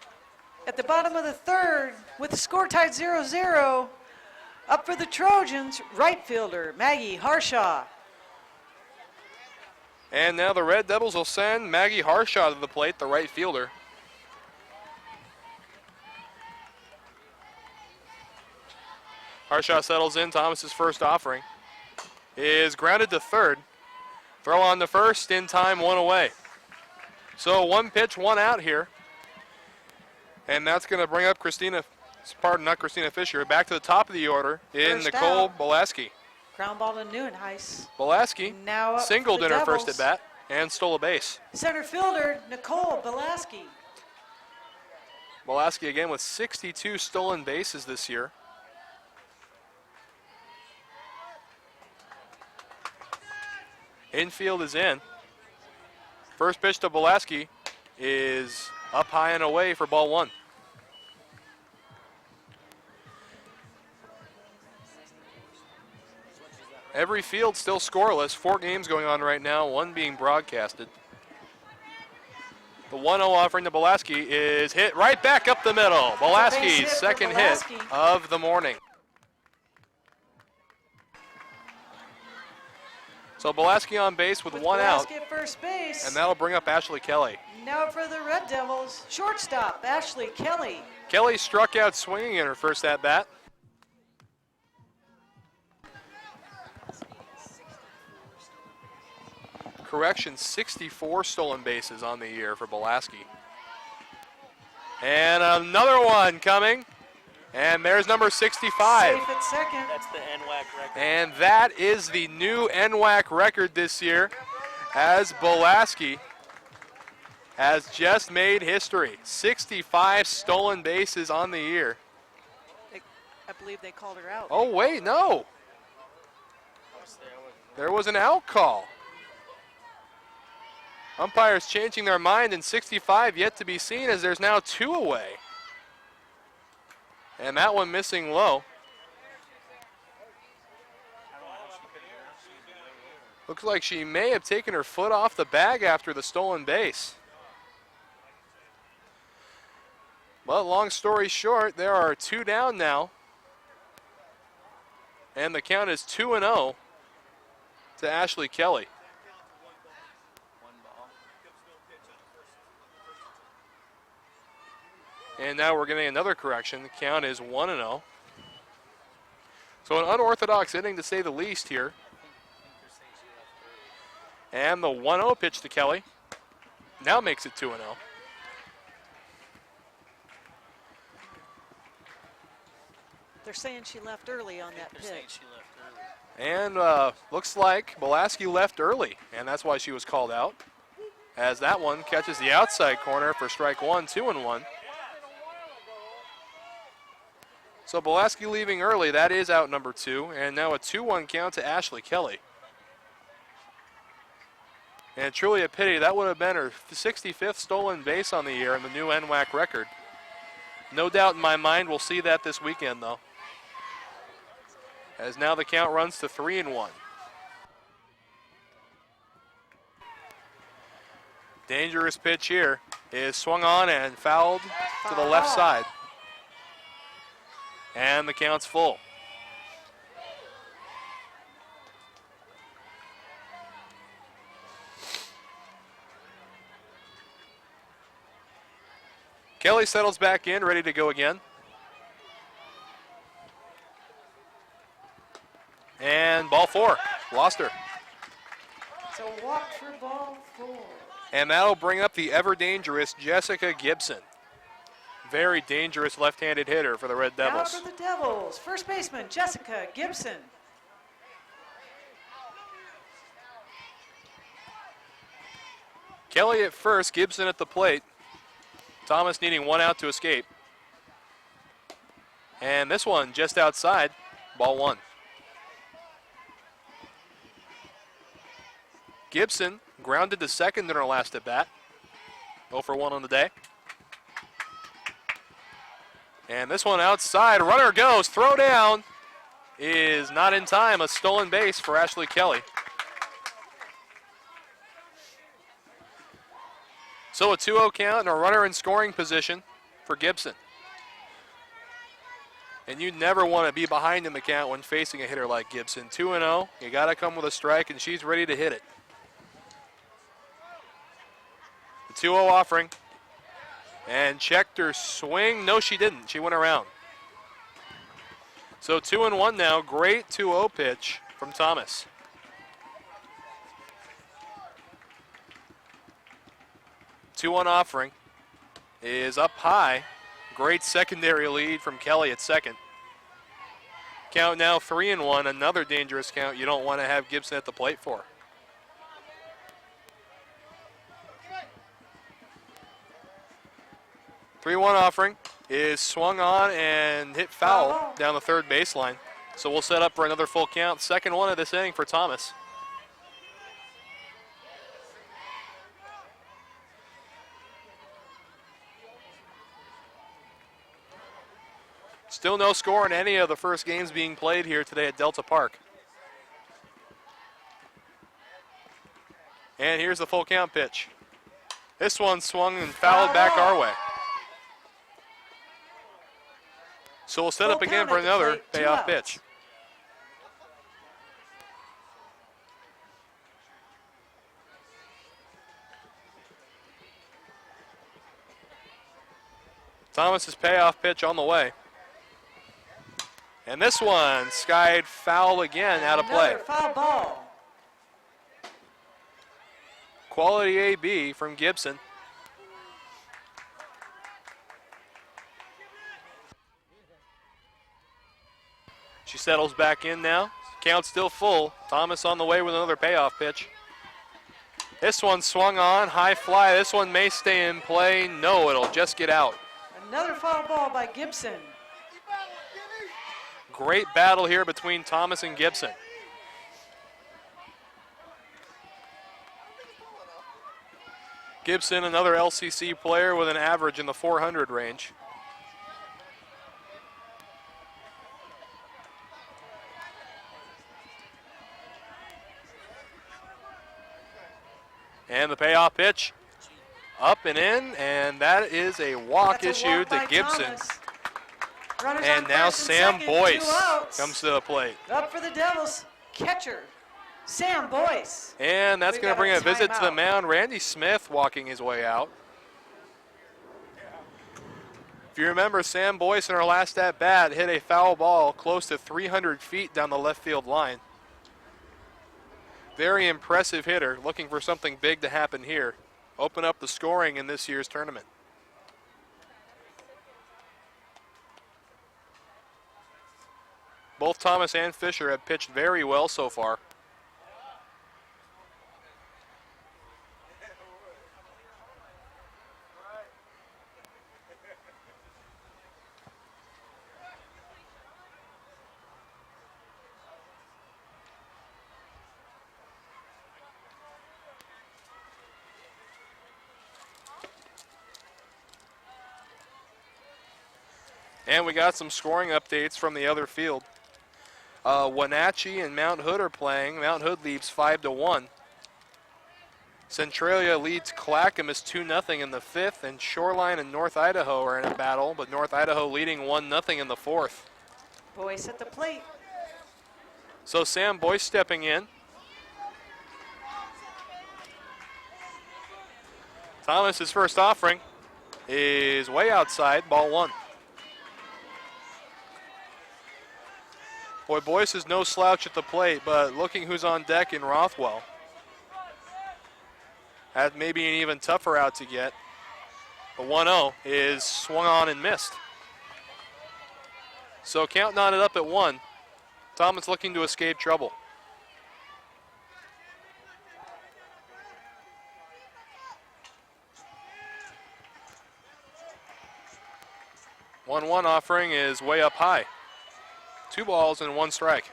At the bottom of the third, with the score tied 0-0, up for the Trojans, right fielder Maggie Harshaw. And now the Red Devils will send Maggie Harshaw to the plate, the right fielder. Harshaw settles in. Thomas's first offering is grounded to third. Throw on to first, in time, 1 away. So 1 pitch, 1 out here. And that's going to bring up not Christina Fisher, back to the top of the order in First Nicole out. Bolaski. Ground ball to Neuenhuis. Bolaski Now up singled for in the her first Devils. at bat and stole a base. Center fielder Nicole Belaski. Bolaski again with 62 stolen bases this year. Infield is in. First pitch to Bolaski is up high and away for ball 1. Every field still scoreless. 4 games going on right now, 1 being broadcasted. The 1-0 offering to Belaski is hit right back up the middle. Belaski's second hit of the morning. So Belaski on base with one out. Belaski at first base. And that'll bring up Ashley Kelly. Now for the Red Devils, shortstop Ashley Kelly. Kelly struck out swinging in her first at-bat. Correction, 64 stolen bases on the year for Belaski. And another one coming. And there's number 65. Safe at second. That's the NWAC record. And that is the new NWAC record this year, as Belaski has just made history. 65 stolen bases on the year. I believe they called her out. Oh, wait, no. There was an out call. Umpires changing their mind, and 65 yet to be seen, as there's now 2 away. And that one missing low. Looks like she may have taken her foot off the bag after the stolen base. But long story short, there are 2 down now. And the count is 2-0 to Ashley Kelly. And now we're getting another correction. The count is 1-0. So an unorthodox inning to say the least here. And the 1-0 pitch to Kelly now makes it 2-0. They're saying she left early on that pitch. And looks like Belaski left early, and that's why she was called out, as that one catches the outside corner for strike 1, 2-1. So Belaski leaving early, that is out number 2, and now a 2-1 count to Ashley Kelly. And truly a pity, that would have been her 65th stolen base on the year and the new NWAC record. No doubt in my mind we'll see that this weekend, though, as now the count runs to 3-1. Dangerous pitch here is swung on and fouled to the left side. And the count's full. Kelly settles back in, ready to go again. And ball 4, lost her. So walk for ball 4. And that'll bring up the ever dangerous Jessica Gibson. Very dangerous left-handed hitter for the Red Devils. Now for the Devils, first baseman Jessica Gibson. Kelly at first, Gibson at the plate. Thomas needing 1 out to escape. And this one just outside, ball 1. Gibson grounded to second in her last at bat. 0 for 1 on the day. And this one outside, runner goes, throw down is not in time. A stolen base for Ashley Kelly. So a 2-0 count and a runner in scoring position for Gibson. And you never want to be behind in the count when facing a hitter like Gibson. 2-0, you got to come with a strike, and she's ready to hit it. The 2-0 offering. And checked her swing. No, she didn't. She went around. So 2-1 now. Great 2-0 pitch from Thomas. Two-one offering is up high. Great secondary lead from Kelly at second. Count now 3-1. Another dangerous count you don't want to have Gibson at the plate for. Three-one offering is swung on and hit foul down the third baseline. So we'll set up for another full count. Second one of this inning for Thomas. Still no score in any of the first games being played here today at Delta Park. And here's the full count pitch. This one swung and fouled back our way. So we'll set up again for another payoff pitch. Thomas's payoff pitch on the way. And this one skied foul again, out of play. Another foul ball. Quality AB from Gibson. She settles back in now. Count still full. Thomas on the way with another payoff pitch. This one swung on, high fly. This one may stay in play. No, it'll just get out. Another foul ball by Gibson. Great battle here between Thomas and Gibson. Gibson, another LCC player with an average in the 400 range. And the payoff pitch, up and in, and that is a walk issued to Gibson. And now Sam Boyce comes to the plate. Up for the Devils, catcher, Sam Boyce. And that's going to bring a visit to the mound. Randy Smith walking his way out. If you remember, Sam Boyce in our last at-bat hit a foul ball close to 300 feet down the left field line. Very impressive hitter, looking for something big to happen here. Open up the scoring in this year's tournament. Both Thomas and Fisher have pitched very well so far. And we got some scoring updates from the other field. Wenatchee and Mount Hood are playing. Mount Hood leads 5-1. Centralia leads Clackamas 2-0 in the 5th, and Shoreline and North Idaho are in a battle, but North Idaho leading 1-0 in the 4th. Boyce at the plate. So Sam Boyce stepping in. Thomas's first offering is way outside, ball 1. Boy, Boyce is no slouch at the plate, but looking who's on deck in Rothwell. That may be an even tougher out to get. The 1-0 is swung on and missed. So count knotted up at 1. Thomas looking to escape trouble. One offering is way up high. 2 balls and 1 strike.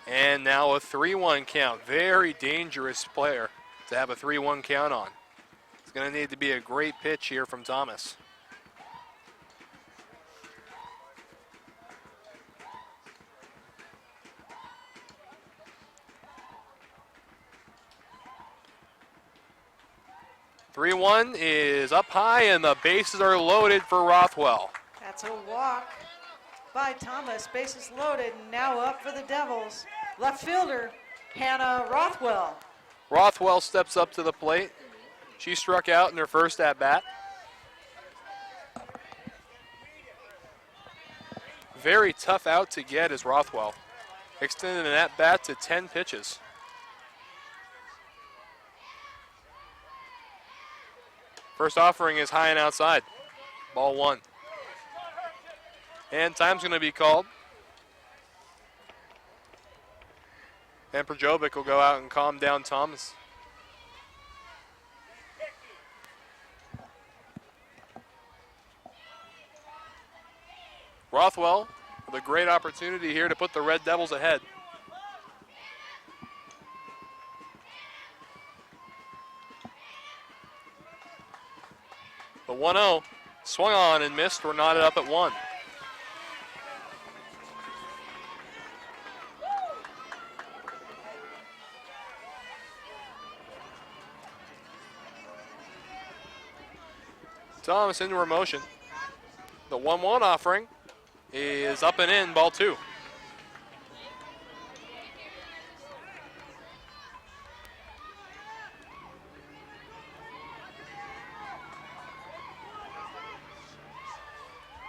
And now a 3-1 count. Very dangerous player to have a 3-1 count on. It's going to need to be a great pitch here from Thomas. Three-1 is up high, and the bases are loaded for Rothwell. That's a walk by Thomas. Bases loaded, now up for the Devils. Left fielder, Hannah Rothwell. Rothwell steps up to the plate. She struck out in her first at-bat. Very tough out to get is Rothwell. Extended an at-bat to 10 pitches. First offering is high and outside. Ball 1. And time's going to be called. And Projovic will go out and calm down Thomas. Rothwell with a great opportunity here to put the Red Devils ahead. The 1-0 Swung on and missed. We're knotted up at 1. Thomas into her motion. The 1-1 offering is up and in, ball 2.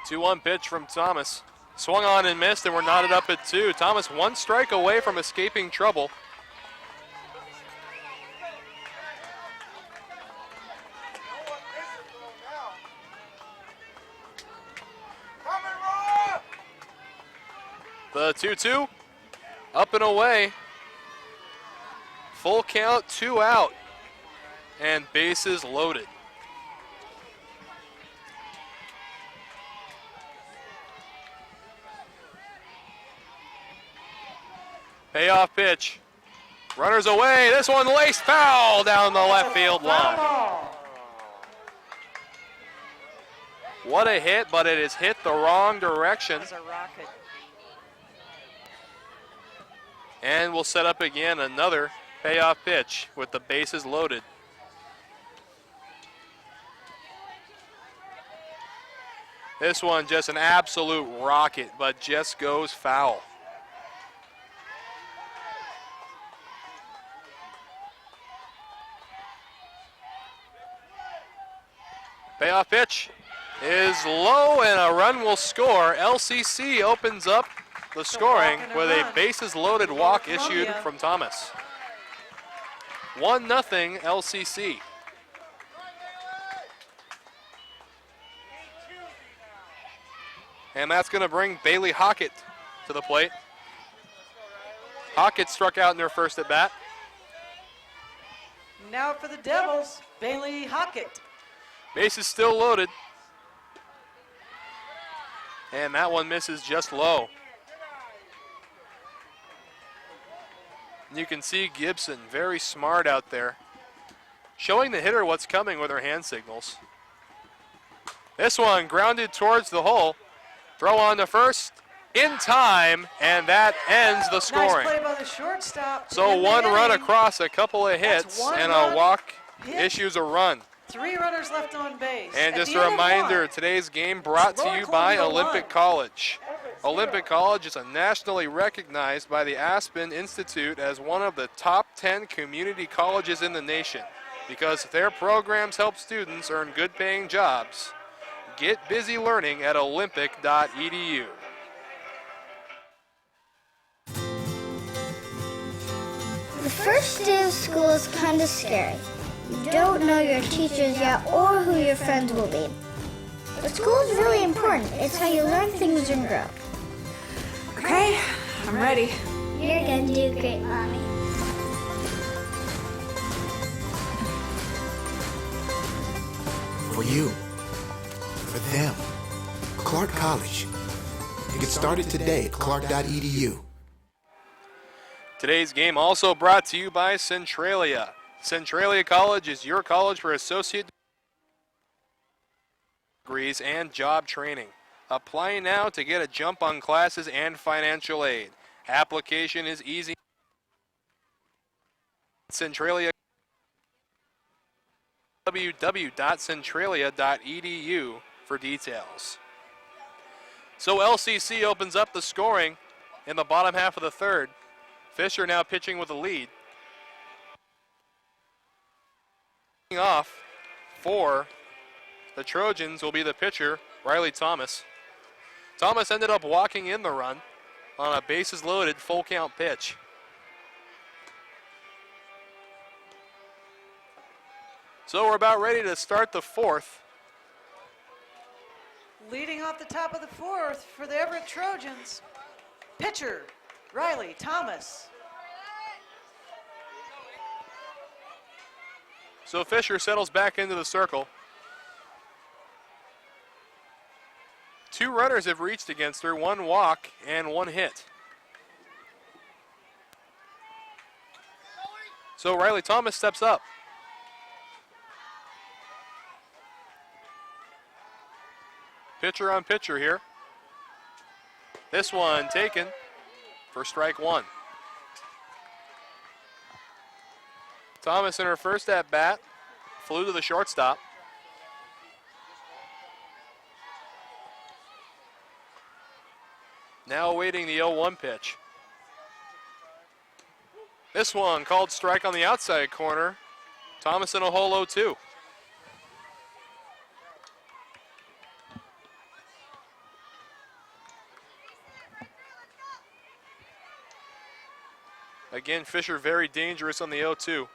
Two-one pitch from Thomas. Swung on and missed, and we're knotted up at 2. Thomas 1 strike away from escaping trouble. The 2-2, up and away. Full count, 2 out, and bases loaded. Payoff pitch. Runners away. This one laced foul down the left field line. What a hit, but it is hit the wrong direction. It's a rocket. And we'll set up again another payoff pitch with the bases loaded. This one just an absolute rocket, but just goes foul. Payoff pitch is low and a run will score. LCC opens up the scoring with a bases loaded walk issued from Thomas. 1-0 LCC. And that's going to bring Bailey Hockett to the plate. Hockett struck out in their first at bat. Now for the Devils, Bailey Hockett. Bases still loaded. And that one misses just low. You can see Gibson, very smart out there, showing the hitter what's coming with her hand signals. This one grounded towards the hole. Throw on to first, in time, and that ends the scoring. Nice play by the shortstop. So 1 run across, a couple of hits, and a walk issues a run. 3 runners left on base. And just a reminder, today's game brought to you by Olympic College. Olympic College is nationally recognized by the Aspen Institute as one of the top 10 community colleges in the nation because their programs help students earn good paying jobs. Get busy learning at olympic.edu. The first day of school is kind of scary. You don't know your teachers yet or who your friends will be. But school is really important. It's how you learn things and grow. Okay, I'm ready. You're gonna do great, Mommy. For you, for them, Clark College. You get started today at clark.edu. Today's game also brought to you by Centralia. Centralia College is your college for associate degrees and job training. Apply now to get a jump on classes and financial aid. Application is easy. Centralia, www.centralia.edu for details. So LCC opens up the scoring in the bottom half of the third. Fisher now pitching with a lead. Off for the Trojans will be the pitcher, Riley Thomas. Thomas ended up walking in the run on a bases loaded full count pitch. So we're about ready to start the fourth. Leading off the top of the fourth for the Everett Trojans, pitcher Riley Thomas. So Fisher settles back into the circle. 2 runners have reached against her, 1 walk and 1 hit. So Riley Thomas steps up. pitcher on pitcher here. This one taken for strike one. Thomas in her first at bat flew to the shortstop. Now awaiting the 0-1 pitch. This one called strike on the outside corner. Thomas in a hole 0-2. Again, Fisher very dangerous on the 0-2.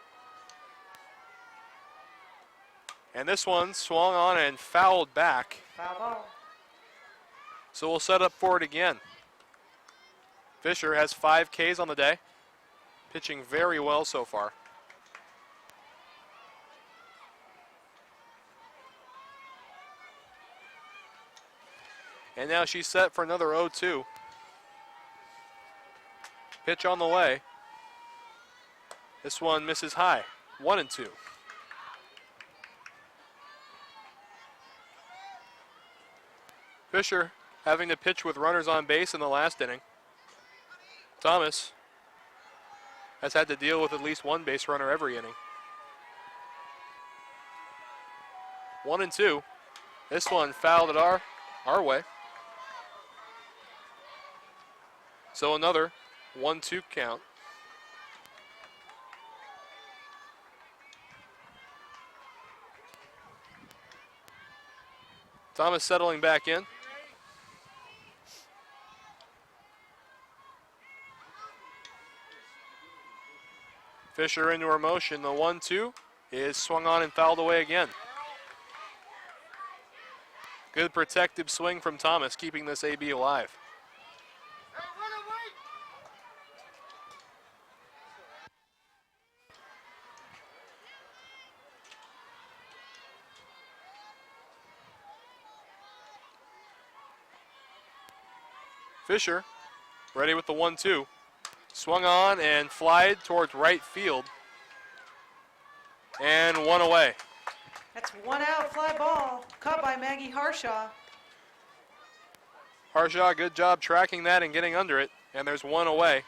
And this one swung on and fouled back. Foul ball. So we'll set up for it again. Fisher has 5 Ks on the day. Pitching very well so far. And now she's set for another 0-2. Pitch on the way. This one misses high. 1-2. Fisher having to pitch with runners on base in the last inning. Thomas has had to deal with at least one base runner every inning. 1-2. This one fouled at our way. So another 1-2 count. Thomas settling back in. Fisher into her motion. The 1-2 is swung on and fouled away again. Good protective swing from Thomas, keeping this AB alive. Fisher ready with the 1-2. Swung on and flied towards right field. And one away. That's one out, fly ball, caught by Maggie Harshaw. Harshaw, good job tracking that and getting under it. And there's one away.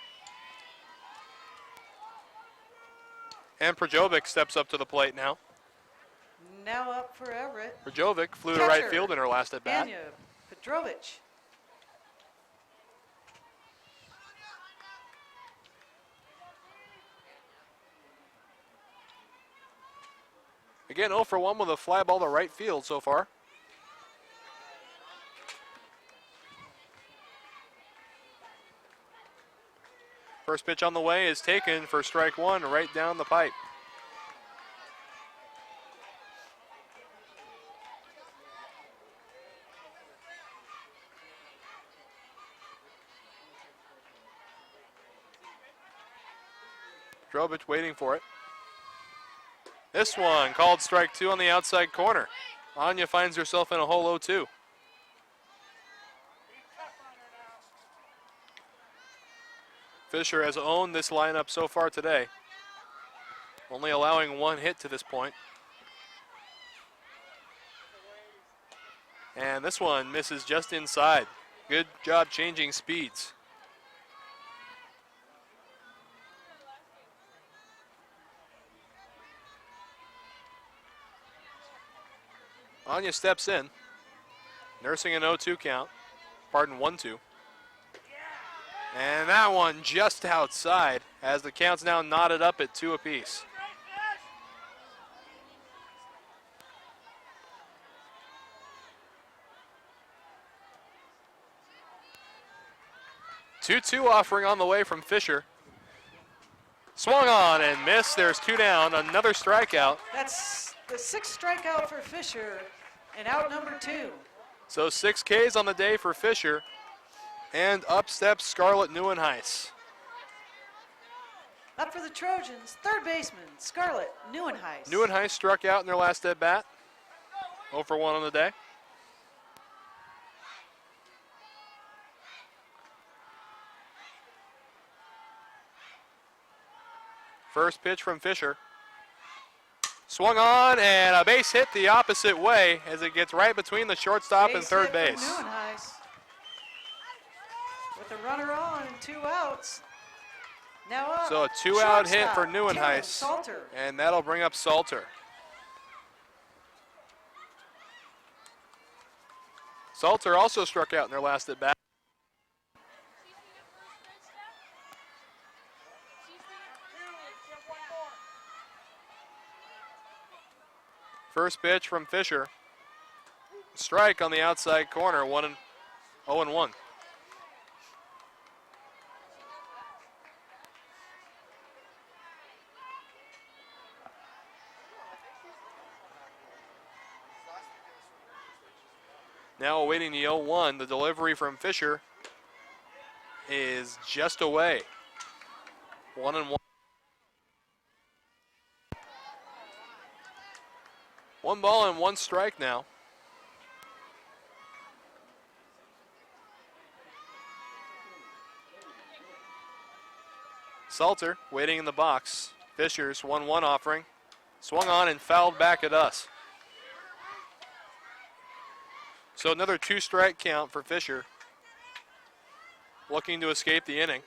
And Prjovic steps up to the plate now. Now up for Everett. Prjovic flew to right field in her last at bat. Anya Petrovic. Again, 0 for 1 with a fly ball to right field so far. First pitch on the way is taken for strike one right down the pipe. Petrovic waiting for it. This one called strike two on the outside corner. Anya finds herself in a hole 0-2. Fisher has owned this lineup so far today, only allowing one hit to this point. And this one misses just inside. Good job changing speeds. Anya steps in, nursing an 0-2 count. Pardon, 1-2. And that one just outside as the count's now knotted up at 2 apiece. Two offering on the way from Fisher. Swung on and missed. There's 2 down. Another strikeout. That's the 6th strikeout for Fisher, and out number 2. So 6 Ks on the day for Fisher. And up steps Scarlett Neuenhuis. Up for the Trojans, third baseman, Scarlett Neuenhuis. Neuenhuis struck out in their last at bat. 0 for 1 on the day. First pitch from Fisher. Swung on, and a base hit the opposite way as it gets right between the shortstop and third hit base. from Neuenhuis. With a runner on and 2 outs. Now up. So a 2-out hit shortstop, for Terrence Neuenhuis, Salter. and that'll bring up Salter. Salter also struck out in their last at bat. First pitch from Fisher. Strike on the outside corner, 0-1. Now awaiting the 0-1. The delivery from Fisher is just away. 1-1. 1 ball and 1 strike now. Salter waiting in the box. Fisher's 1-1 offering. Swung on and fouled back at us. So another 2-strike count for Fisher. Looking to escape the inning.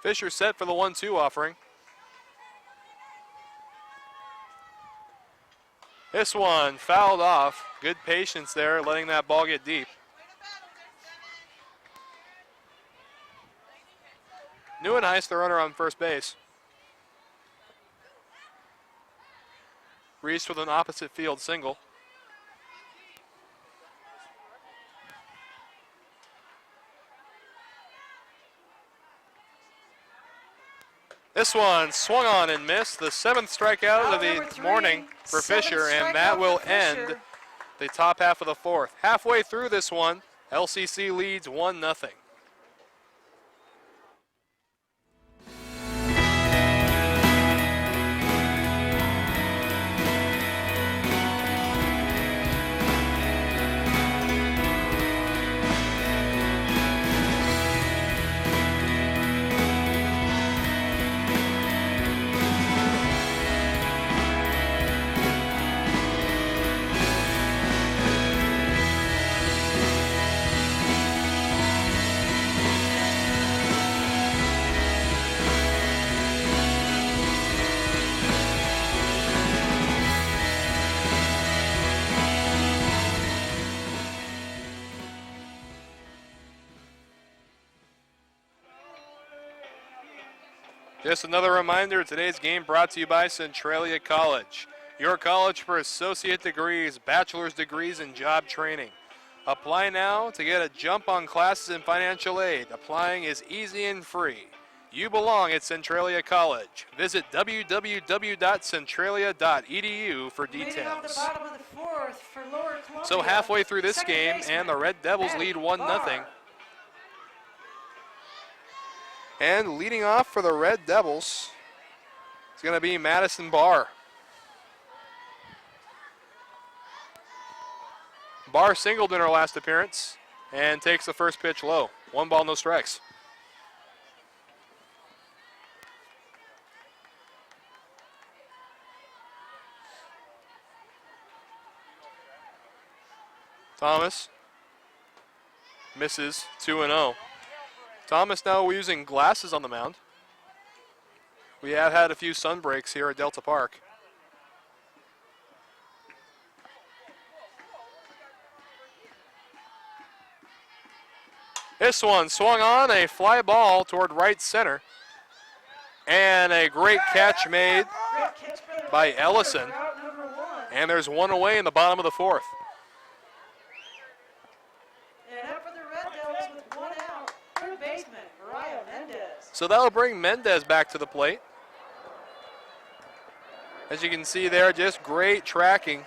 Fisher set for the 1-2 offering. This one fouled off. Good patience there, letting that ball get deep. Neuenhuis, the runner on first base. Reese with an opposite field single. This one swung on and missed. The 7th strikeout of the morning for Fisher, and that will end the top half of the 4th. Halfway through this one, LCC leads 1-0. Just another reminder, today's game brought to you by Centralia College. Your college for associate degrees, bachelor's degrees, and job training. Apply now to get a jump on classes and financial aid. Applying is easy and free. You belong at Centralia College. Visit www.centralia.edu for details. So halfway through this game, and the Red Devils lead 1-0. And leading off for the Red Devils is going to be Madison Barr. Barr singled in her last appearance and takes the first pitch low. 1 ball, no strikes. Thomas misses 2-0. Thomas now using glasses on the mound. We have had a few sun breaks here at Delta Park. This one swung on, a fly ball toward right center. And a great catch made by Ellison. And there's 1 away in the bottom of the 4th. So that'll bring Mendez back to the plate. As you can see there, just great tracking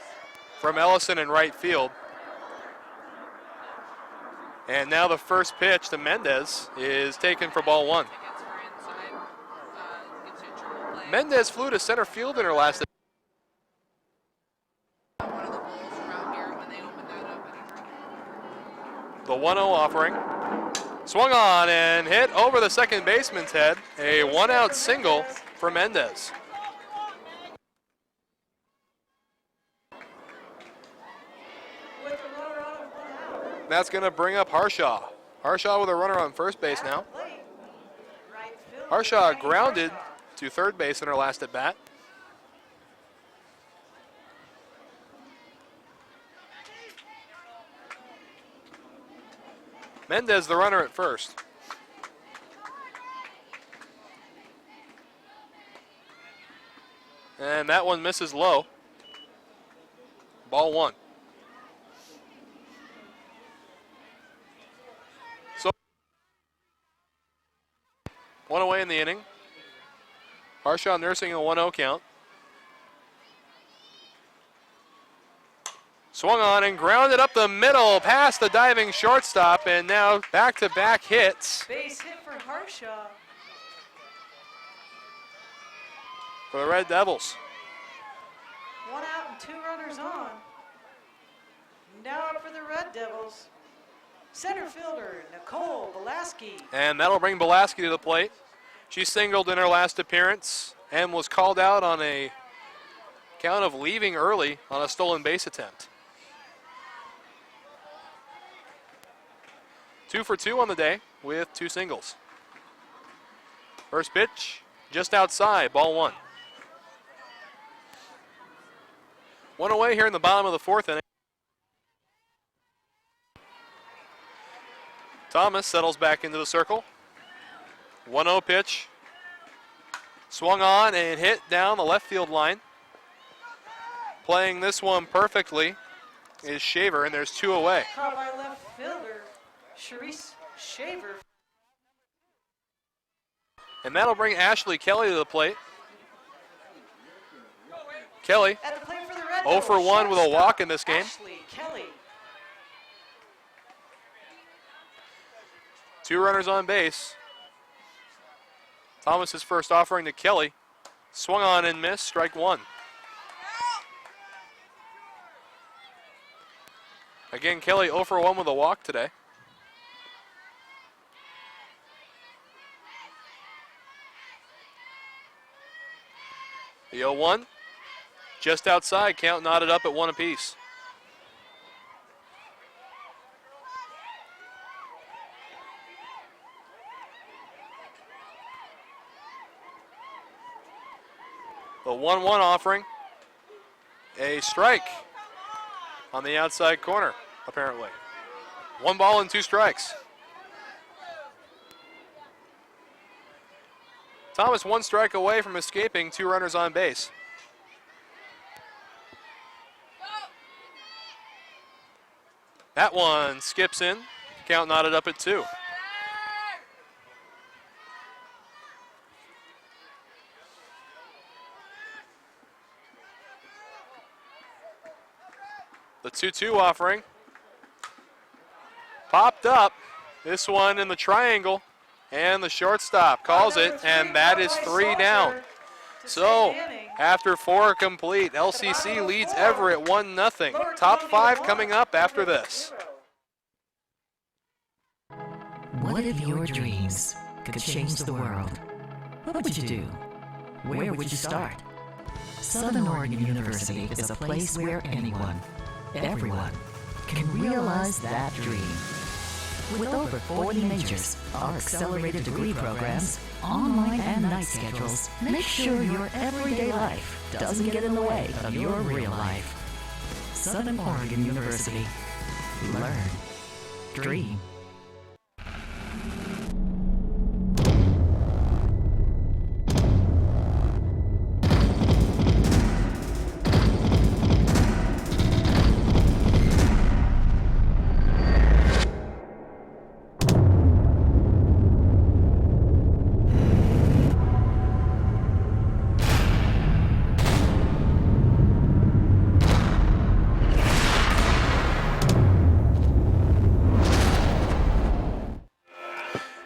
from Ellison in right field. And now the first pitch to Mendez is taken for ball 1. Mendez flew to center field in her last. The 1-0 offering. Swung on and hit over the second baseman's head. A one-out single for Mendez. That's going to bring up Harshaw. Harshaw with a runner on first base now. Harshaw grounded to third base in her last at bat. Mendez, the runner at first. And that one misses low. Ball one. So, one away in the inning. Harshaw nursing a 1-0 count. Swung on and grounded up the middle past the diving shortstop, and now back-to-back hits. Base hit for Harshaw. For the Red Devils. 1 out and 2 runners on. Now up for the Red Devils. Center fielder Nicole Belaski. And that'll bring Belaski to the plate. She singled in her last appearance and was called out on a count of leaving early on a stolen base attempt. 2 for 2 on the day with 2 singles. First pitch, just outside, ball 1. 1 away here in the bottom of the 4th inning. Thomas settles back into the circle. 1-0 pitch. Swung on and hit down the left field line. Playing this one perfectly is Shaver, and there's 2 away. Caught by left fielder Charisse Shaver. And that'll bring Ashley Kelly to the plate. Kelly, At the plate for the Red 0 for 1 with a walk in this game. Ashley Kelly. 2 runners on base. Thomas's first offering to Kelly. Swung on and missed, strike 1. Again, Kelly 0 for 1 with a walk today. The 0-1, just outside, count knotted up at 1 apiece. The 1-1 offering, a strike on the outside corner, apparently. 1 ball and 2 strikes. Thomas 1 strike away from escaping, 2 runners on base. That one skips in, count knotted up at 2. The 2-2 offering popped up. This one in the triangle, and the shortstop calls it, and that is 3 down. So after 4 complete, LCC leads Everett 1-0. Top 5 coming up after this. What if your dreams could change the world? What would you do? Where would you start? Southern Oregon University is a place where anyone, everyone, can realize that dream. With over 40 majors, our accelerated degree programs, online and night schedules, make sure your everyday life doesn't get in the way of your real life. Southern Oregon University. Learn. Dream.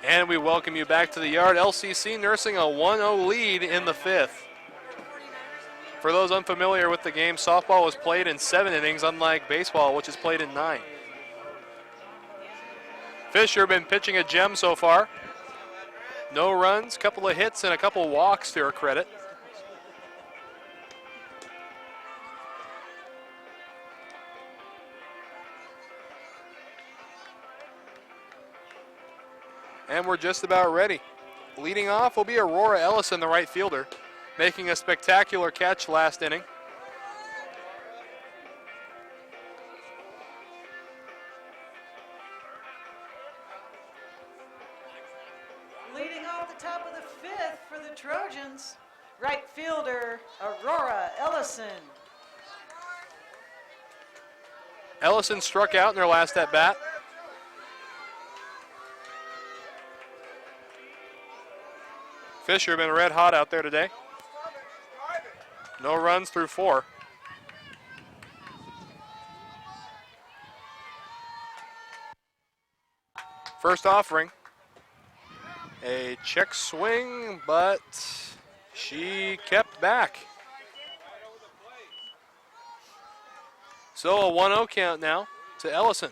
And we welcome you back to the yard. LCC nursing a 1-0 lead in the 5th. For those unfamiliar with the game, softball was played in 7 innings, unlike baseball, which is played in 9. Fisher been pitching a gem so far. No runs, couple of hits, and a couple walks to her credit. And we're just about ready. Leading off will be Aurora Ellison, the right fielder, making a spectacular catch last inning. Leading off the top of the fifth for the Trojans, right fielder Aurora Ellison. Ellison struck out in their last at bat. Fisher been red hot out there today. No runs through 4. First offering. A check swing, but she kept back. So a 1-0 count now to Ellison.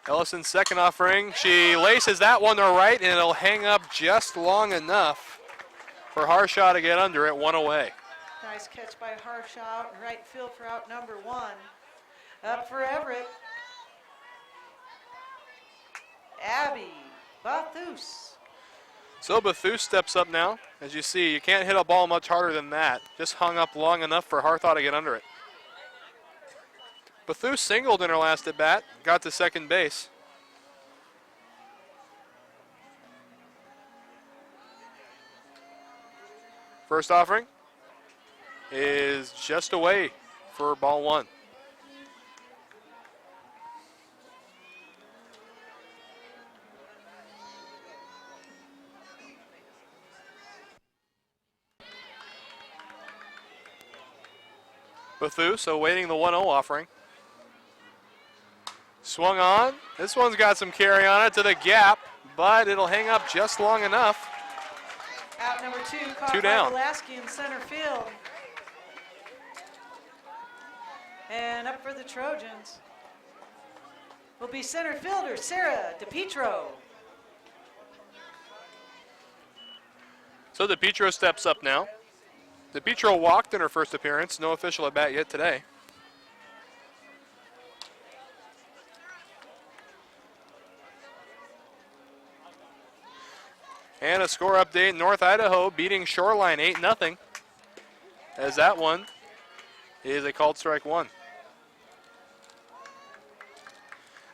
Ellison's second offering, she laces that one to right, and it'll hang up just long enough for Harshaw to get under it, 1 away. Nice catch by Harshaw, right field for out number 1. Up for Everett, Abby Bathus. So Bathus steps up now. As you see, you can't hit a ball much harder than that. Just hung up long enough for Harthaw to get under it. Bathus singled in her last at bat, got to second base. First offering is just away for ball 1. Bathus awaiting the 1-0 offering. Swung on. This one's got some carry on it to the gap, but it'll hang up just long enough. Out number 2, caught 2 by down. Velasquez in center field. And up for the Trojans will be center fielder Sarah DePietro. So DePietro steps up now. DePietro walked in her first appearance. No official at bat yet today. And a score update, North Idaho beating Shoreline 8-0, as that one is a called strike 1.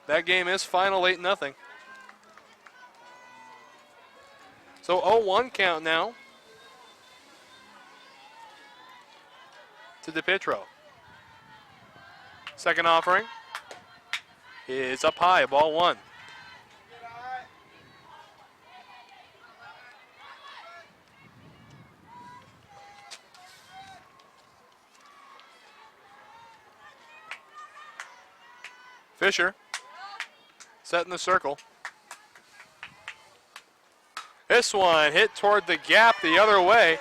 That game is final 8-0. So 0-1 count now to DePietro. Second offering is up high, ball 1. Fisher set in the circle. This one hit toward the gap the other way,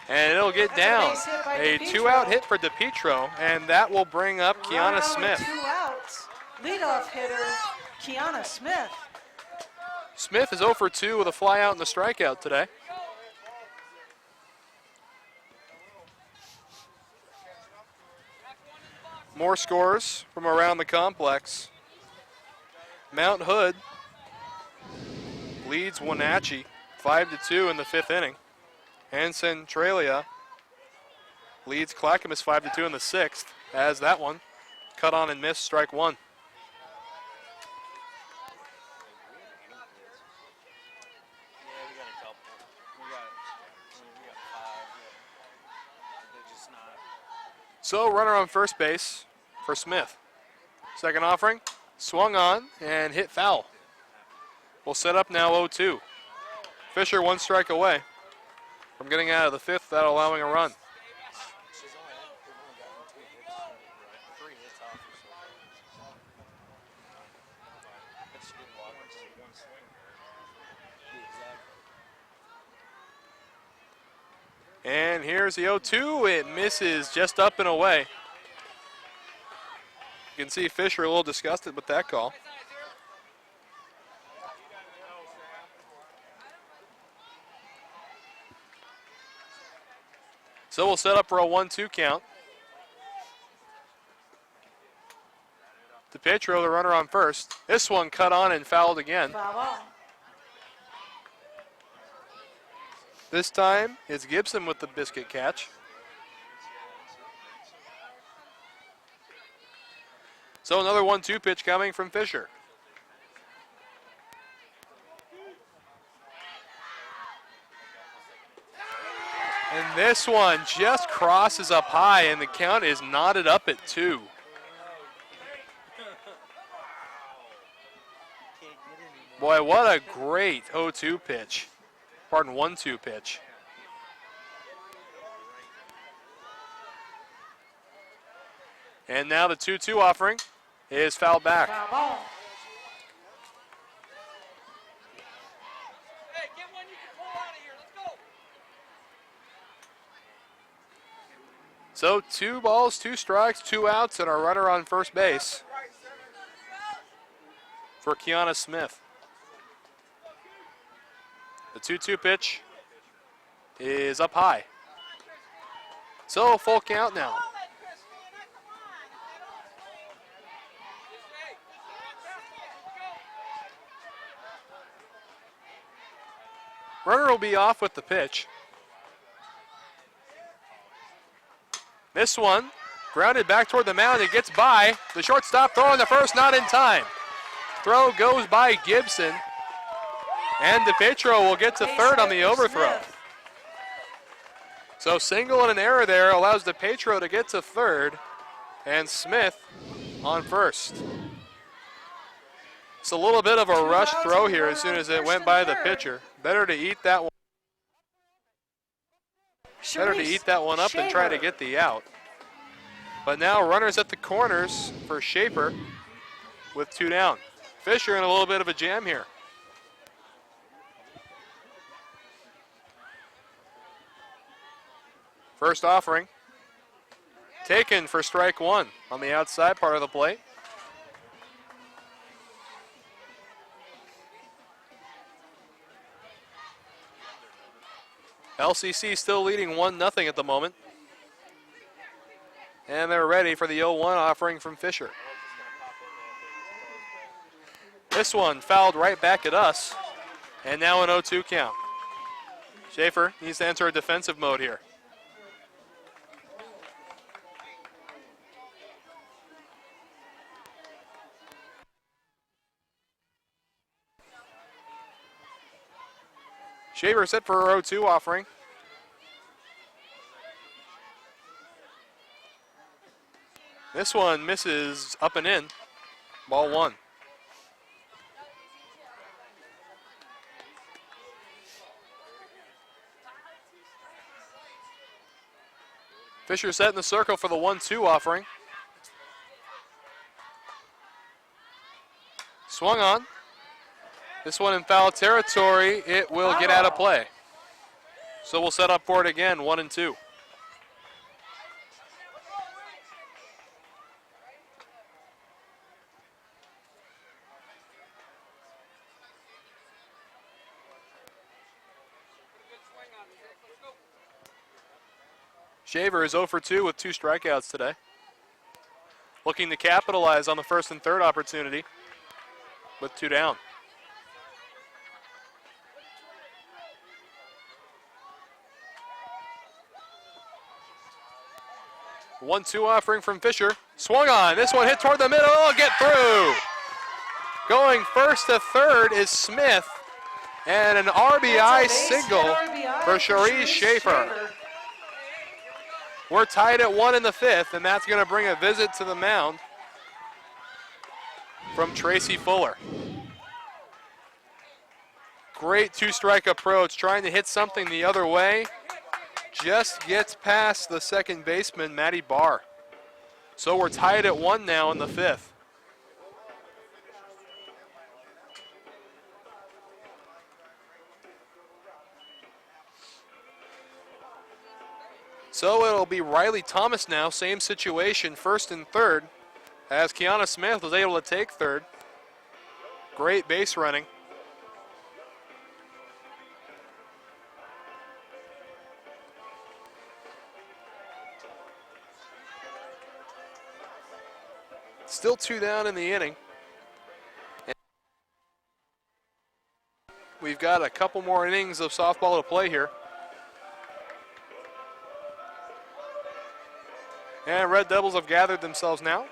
and it'll get down. A 2-out hit for DePietro, and that will bring up Kiana Smith. 2 outs. Leadoff hitter Kiana Smith. Smith is 0 for 2 with a fly out and a strikeout today. More scores from around the complex. Mount Hood leads Wenatchee 5-2 in the 5th inning. And Centralia leads Clackamas 5-2 in the 6th, as that one cut on and missed, strike 1. So runner on first base for Smith. Second offering, swung on and hit foul. We'll set up now 0-2. Fisher 1 strike away from getting out of the 5th without allowing a run. And here's the 0-2. It misses just up and away. You can see Fisher a little disgusted with that call. So we'll set up for a 1-2 count. DePietro, the runner on first. This one cut on and fouled again. Foul on. This time it's Gibson with the biscuit catch. So another 1-2 pitch coming from Fisher. And this one just crosses up high, and the count is knotted up at 2. Boy, what a great 0-2 pitch. Pardon, 1-2 pitch. And now the 2-2 offering is fouled back. Foul ball. So 2 balls, 2 strikes, 2 outs, and a runner on first base for Kiana Smith. The 2-2 pitch is up high. So full count now. Runner will be off with the pitch. This one grounded back toward the mound. It gets by. The shortstop throwing the first, not in time. Throw goes by Gibson. And DePietro will get to third on the overthrow. So single and an error there allows DePietro to get to third. And Smith on first. It's a little bit of a rush throw here as soon as it went by the pitcher. Better to eat that one. Better to eat that one up and try to get the out. But now runners at the corners for Schaefer with 2 down. Fisher in a little bit of a jam here. First offering taken for strike 1 on the outside part of the plate. LCC still leading 1-0 at the moment. And they're ready for the 0-1 offering from Fisher. This one fouled right back at us. And now an 0-2 count. Schaefer needs to enter a defensive mode here. Schaefer set for a 0-2 offering. This one misses up and in. Ball 1. Fisher set in the circle for the 1-2 offering. Swung on. This one in foul territory, it will get out of play. So we'll set up for it again, 1-2. Shaver is 0 for 2 with 2 strikeouts today. Looking to capitalize on the first and third opportunity with 2 down. 1-2 offering from Fisher. Swung on. This one hit toward the middle. Get through. Going first to third is Smith. And an RBI single for Cherise Schaefer. We're tied at 1 in the 5th, and that's going to bring a visit to the mound from Tracy Fuller. Great 2-strike approach, trying to hit something the other way. Just gets past the second baseman, Matty Barr. So we're tied at 1 now in the 5th. So it'll be Riley Thomas now, same situation, first and third, as Kiana Smith was able to take third. Great base running. Still 2 down in the inning. And we've got a couple more innings of softball to play here. And Red Devils have gathered themselves now.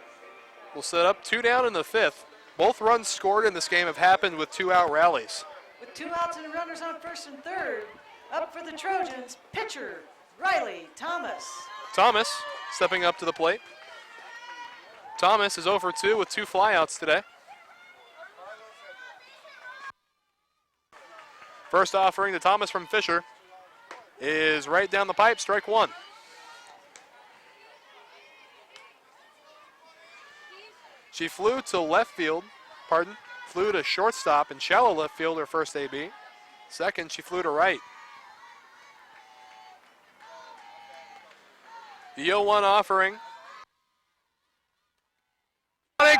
We'll set up 2 down in the 5th. Both runs scored in this game have happened with 2-out rallies. With 2 outs and runners on first and third, up for the Trojans, pitcher Riley Thomas. Thomas stepping up to the plate. Thomas is 0 for 2 with 2 flyouts today. First offering to Thomas from Fisher is right down the pipe, strike 1. She flew to left field, flew to shortstop and shallow left field her first AB. Second, she flew to right. The 0-1 offering.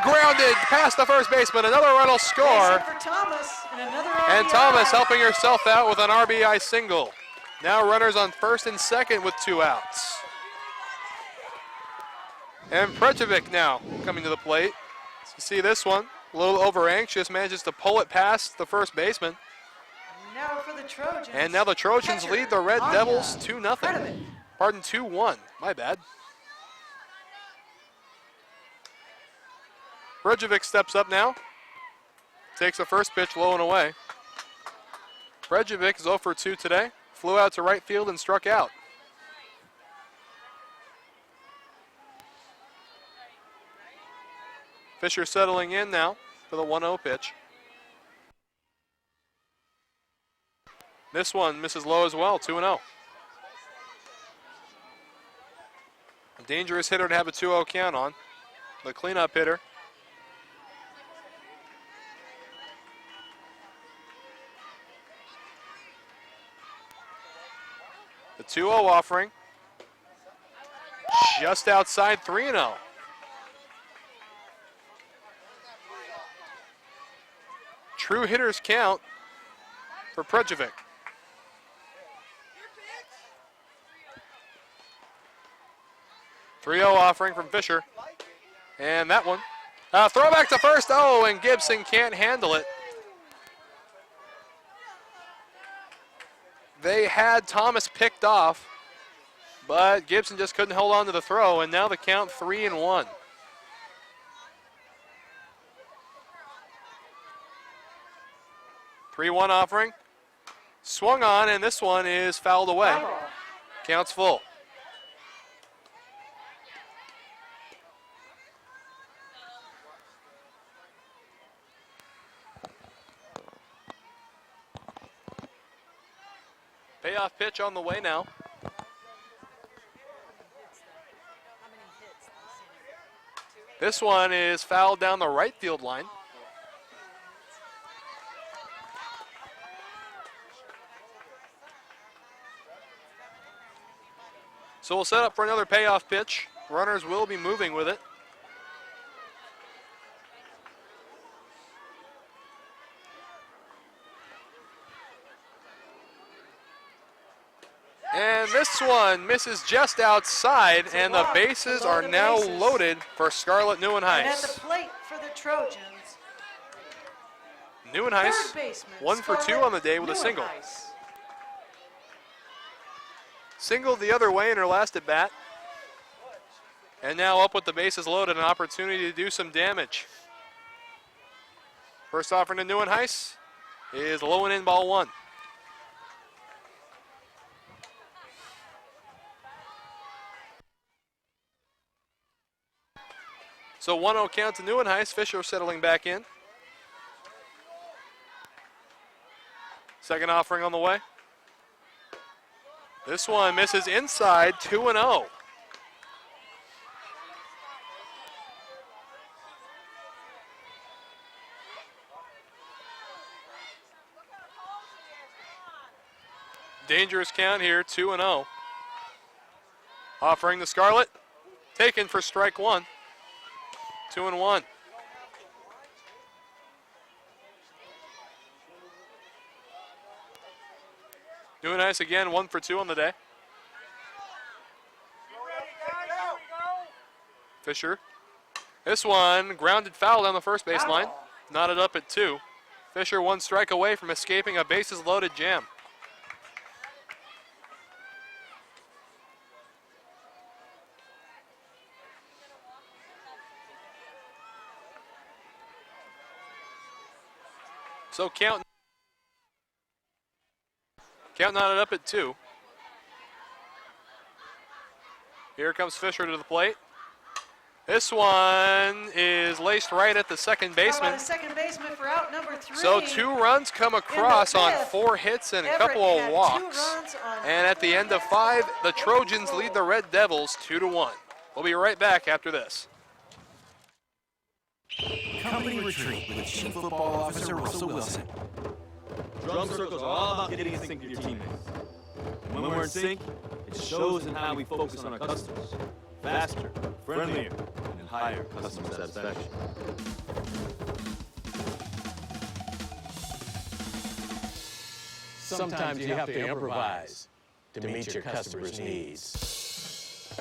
Grounded past the first baseman. Another run will score. For Thomas, and another RBI. And Thomas helping herself out with an RBI single. Now runners on first and second with 2 outs. And Prejovic now coming to the plate. You see this one, a little over anxious, manages to pull it past the first baseman. Now for the Trojans. And now the Trojans lead the Red Devils 2-0. Pardon, 2-1. My bad. Prejovic steps up now. Takes the first pitch low and away. Prejovic is 0 for 2 today. Flew out to right field and struck out. Fisher settling in now for the 1-0 pitch. This one misses low as well, 2-0. A dangerous hitter to have a 2-0 count on. The cleanup hitter. The 2-0 offering. Just outside 3-0. True hitters count for Prejovic. .3-0 offering from Fisher. And that one. Throw back to first. Oh, and Gibson can't handle it. They had Thomas picked off, but Gibson just couldn't hold on to the throw, and now the count 3-1. .3-1 offering. Swung on, and this one is fouled away. Counts full. Payoff pitch on the way now. This one is fouled down the right field line. So we'll set up for another payoff pitch. Runners will be moving with it. And this one misses just outside, and the bases are now loaded for Scarlett And at Nieuwenhuis. the plate for the Trojans, Nieuwenhuis, third baseman, 1 for 2 Scarlett on the day with a single. Nieuwenhuis. Singled the other way in her last at bat. And now up with the bases loaded, an opportunity to do some damage. First offering to Nieuwenhuis is low and in, ball 1. So 1-0 count to Nieuwenhuis. Fisher settling back in. Second offering on the way. This one misses inside, 2-0. Dangerous count here, 2-0. Offering the Scarlet. Taken for strike one. 2-1. Doing nice again, 1 for 2 on the day. Fisher. This one, grounded foul down the first baseline. Knotted up at 2. Fisher 1 strike away from escaping a bases loaded jam. So count knotted up at 2. Here comes Fisher to the plate. This one is laced right at the second baseman. Second baseman for out number 3. So 2 runs come across on 4 hits and a couple of walks. And at the end of 5, the Trojans lead the Red Devils 2-1. We'll be right back after this. Company retreat with Chief Football Officer Russell Wilson. Drum circles are all about getting in sync with your teammates. And when we're in sync, it shows in how we focus on our customers. Faster, friendlier, and higher customer satisfaction. Sometimes you have to improvise to meet your customers' needs.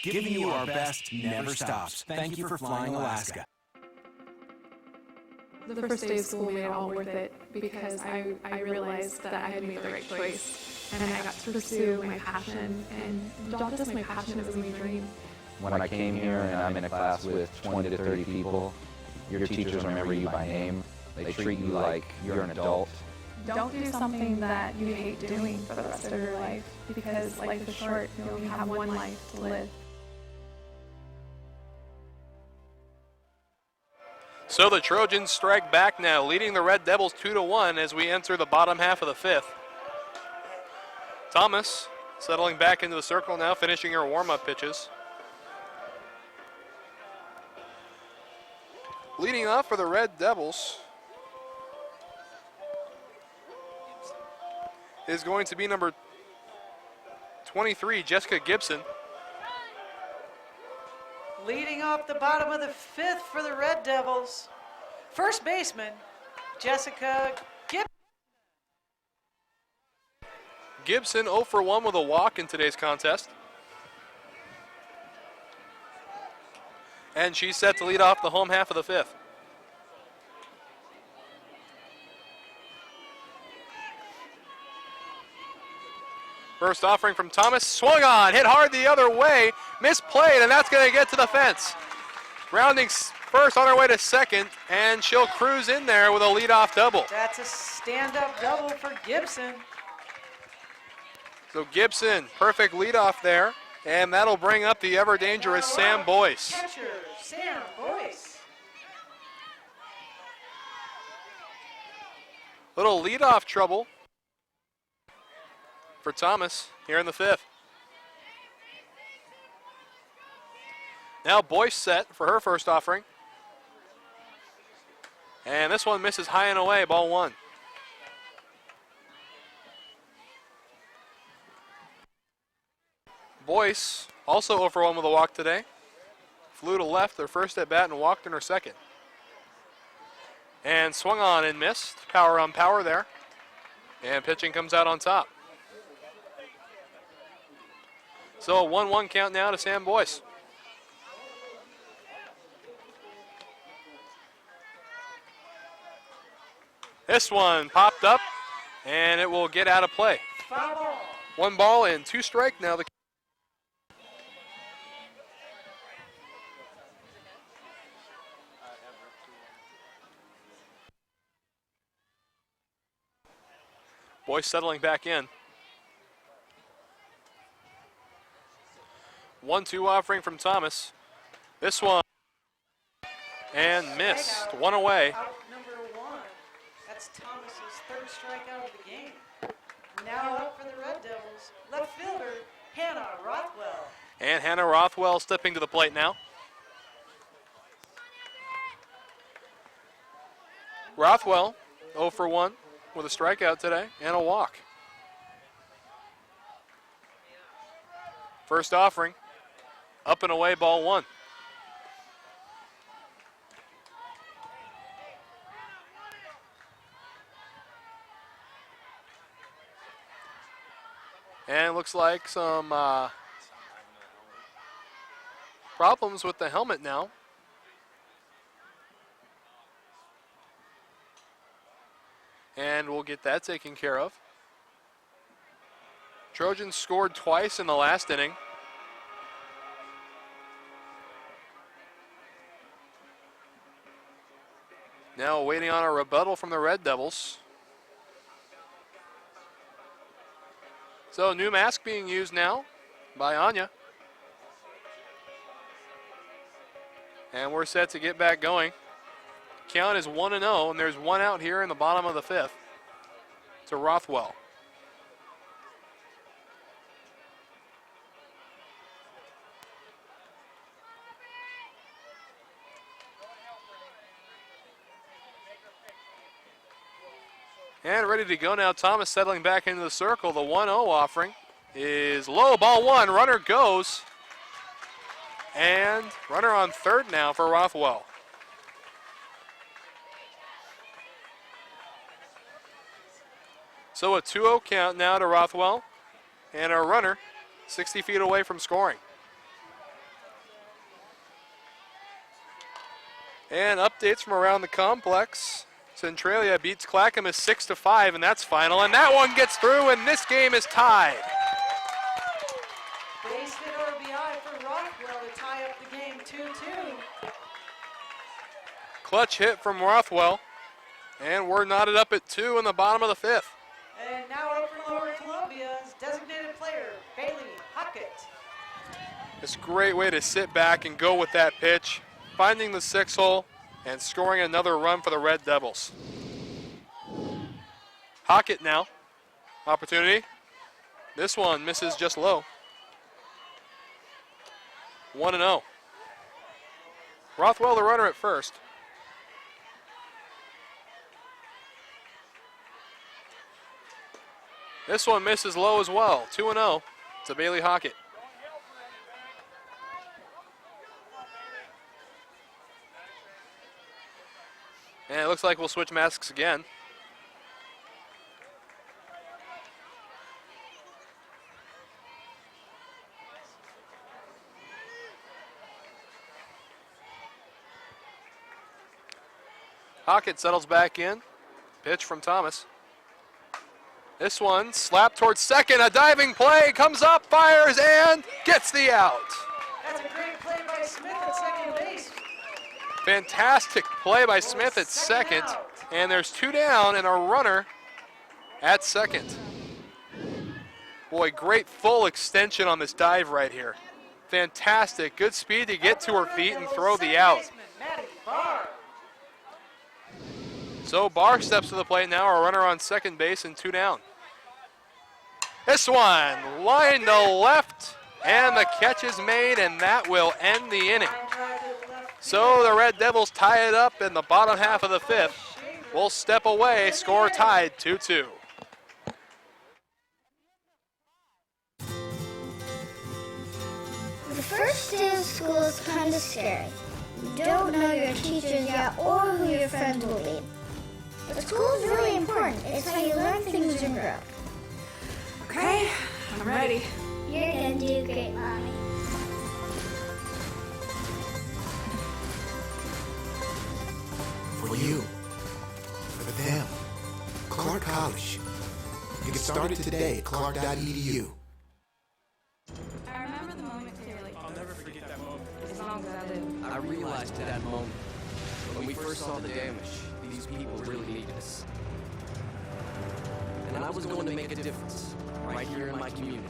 Giving you our best never stops. Thank you for flying Alaska. The first day of school made it all worth it because I realized that I had made the right choice and I got to pursue my passion, and not just my passion, it was my dream. When I came here and I'm in a class with 20 to 30 people, your teachers remember you by name. They treat you like you're an adult. Don't do something that you hate doing for the rest of your life, because life is short. You only have one life to live. So the Trojans strike back now, leading the Red Devils 2-1 as we enter the bottom half of the 5th. Thomas settling back into the circle now, finishing her warm-up pitches. Leading off for the Red Devils is going to be number 23, Jessica Gibson. Leading off the bottom of the 5th for the Red Devils, first baseman, Jessica Gibson. Gibson 0 for 1 with a walk in today's contest. And she's set to lead off the home half of the 5th. First offering from Thomas, swung on, hit hard the other way, misplayed, and that's going to get to the fence. Rounding first on her way to second, and she'll cruise in there with a leadoff double. That's a stand-up double for Gibson. So Gibson, perfect leadoff there, and that'll bring up the ever-dangerous Sam Boyce. Catcher, Sam Boyce. Little leadoff trouble for Thomas here in the 5th. Now Boyce set for her first offering. And this one misses high and away, ball 1. Boyce also 0 for 1 with a walk today. Flew to left her first at bat and walked in her second. And swung on and missed. Power on power there. And pitching comes out on top. So a 1-1 count now to Sam Boyce. This one popped up, and it will get out of play. 1 ball and 2 strike now. Boyce settling back in. 1-2 offering from Thomas. This one and missed. 1 away. Out number 1. That's Thomas's 3rd strikeout of the game. Now up for the Red Devils, left fielder Hannah Rothwell. And Hannah Rothwell stepping to the plate now. Rothwell 0 for 1 with a strikeout today and a walk. First offering, up and away, ball one. And it looks like some problems with the helmet now. And we'll get that taken care of. Trojans scored twice in the last inning. Now waiting on a rebuttal from the Red Devils. So new mask being used now by Anya. And we're set to get back going. Count is 1-0, and there's one out here in the bottom of the fifth to Rothwell. And ready to go now. Thomas settling back into the circle. The 1-0 offering is low. Ball one. Runner goes. And runner on third now for Rothwell. So a 2-0 count now to Rothwell. And our runner 60 feet away from scoring. And updates from around the complex. Centralia beats Clackamas 6-5, and that's final. And that one gets through, and this game is tied. Base hit RBI for Rothwell to tie up the game 2-2. Clutch hit from Rothwell, and we're knotted up at 2 in the bottom of the fifth. And now up for Lower Columbia's designated player, Bailey Hockett. It's a great way to sit back and go with that pitch, finding the 6-hole and scoring another run for the Red Devils. Hockett now, opportunity. This one misses just low. 1-0. Rothwell the runner at first. This one misses low as well. 2-0 to Bailey Hockett. And it looks like we'll switch masks again. Hockett settles back in. Pitch from Thomas. This one slapped towards second. A diving play comes up, fires, and gets the out. That's a great play by Smith at second base. Fantastic play by Smith at second. And there's 2 down and a runner at second. Boy, great full extension on this dive right here. Fantastic. Good speed to get to her feet and throw the out. So Barr steps to the plate now, a runner on second base and 2 down. This one, line to left, and the catch is made, and that will end the inning. So the Red Devils tie it up in the bottom half of the fifth. We'll step away, score tied 2-2. The first day of school is kind of scary. You don't know your teachers yet or who your friends will be. But school is really important. It's how you learn things and grow. Okay, I'm ready. You're gonna do great, Mommy. For you, for them, Clark College. You get started today at clark.edu. I remember the moment clearly. I'll never forget that moment. As long as I live. I realized at that moment, when we first saw the damage, these people really needed us. And I was going to make a difference, right here in my community.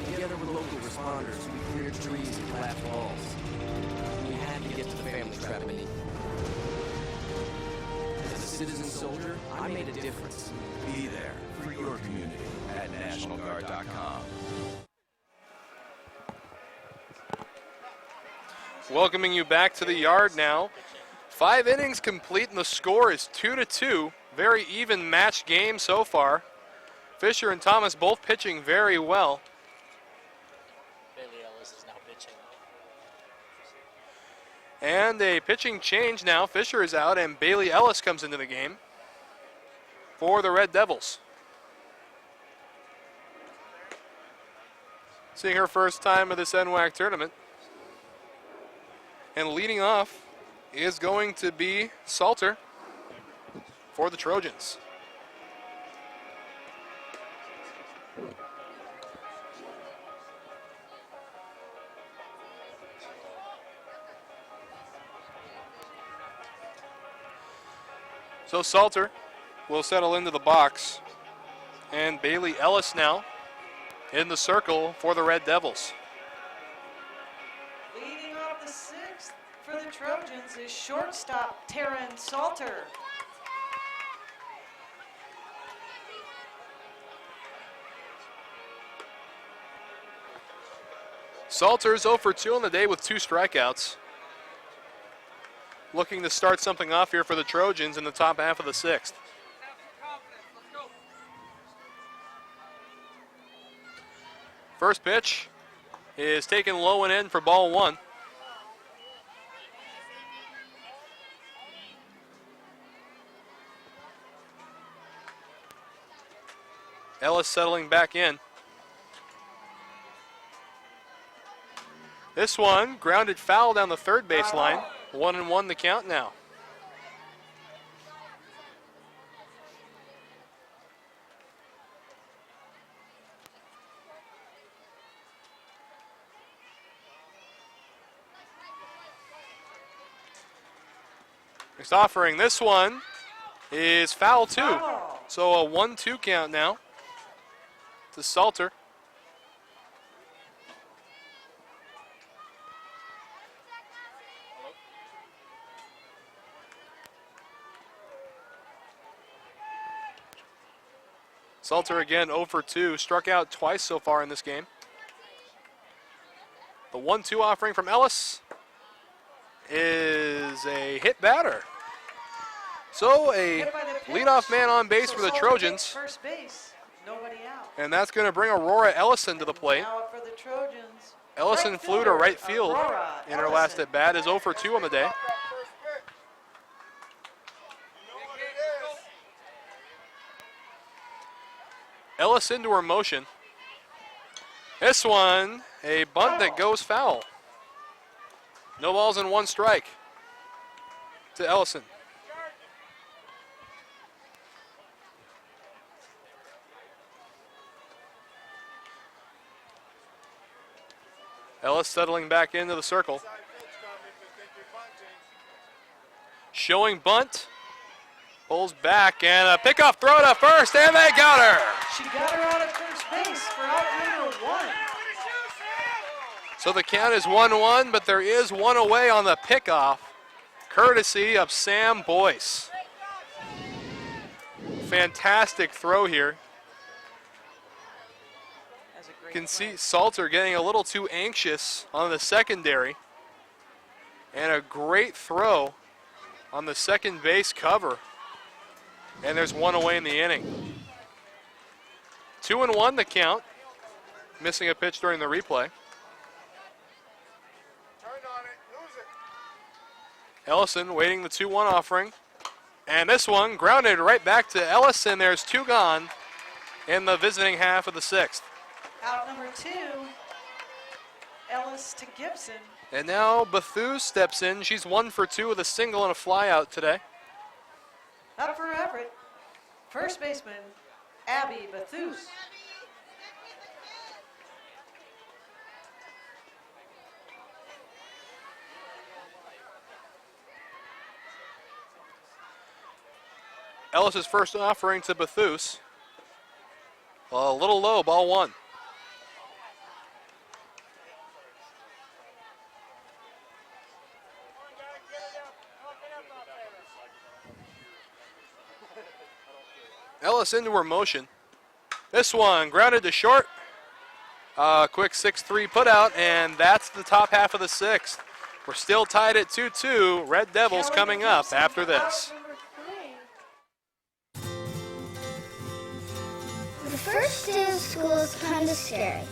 Together with local responders, we cleared trees and collapsed walls. We had to get to the family trapped beneath. As a citizen soldier, I made a difference. Be there for your community at NationalGuard.com. Welcoming you back to the yard now. 5 innings complete and the score is 2-2. Very even match game so far. Fisher and Thomas both pitching very well. And a pitching change now. Fisher is out and Bailey Ellis comes into the game for the Red Devils. Seeing her first time of this NWAC tournament. And leading off is going to be Salter for the Trojans. So Salter will settle into the box. And Bailey Ellis now in the circle for the Red Devils. Leading off the sixth for the Trojans is shortstop Taryn Salter. Salter's 0 for 2 on the day with 2 strikeouts. Looking to start something off here for the Trojans in the top half of the sixth. First pitch is taken low and in for ball 1. Ellis settling back in. This one grounded foul down the third baseline. 1-1 the count now. Next offering, this one is foul 2. So a 1-2 count now to Salter. Salter again 0 for 2, struck out twice so far in this game. The 1-2 offering from Ellis is a hit batter. So a leadoff man on base for the Trojans. First base, nobody out. And that's going to bring Aurora Ellison to the plate. Now up for the Trojans. Ellison flew to right field in her last at bat, is 0 for 2 on the day. Ellis into her motion. This one, a bunt that goes foul. No balls and 1 strike to Ellison. Ellis settling back into the circle. Showing bunt. Pulls back and a pickoff throw to first, and they got her. She got her out at first base for out number 1. So the count is 1-1, but there is one away on the pickoff, courtesy of Sam Boyce. Fantastic throw here. You can see Salter getting a little too anxious on the secondary. And a great throw on the second base cover. And there's one away in the inning. 2-1 the count. Missing a pitch during the replay. Ellison waiting the 2-1 offering. And this one grounded right back to Ellison. There's 2 gone in the visiting half of the 6th. Out number 2, Ellis to Gibson. And now Bethune steps in. She's 1 for 2 with a single and a fly out today. Up for Everett, first baseman, Abby Bethune. Ellis's first offering to Bethune. A little low, ball 1. Ellis into her motion. This one grounded to short. Quick 6-3 put out, and that's the top half of the 6th. We're still tied at 2-2. Red Devils coming up after this. The first day of school is kind of scary.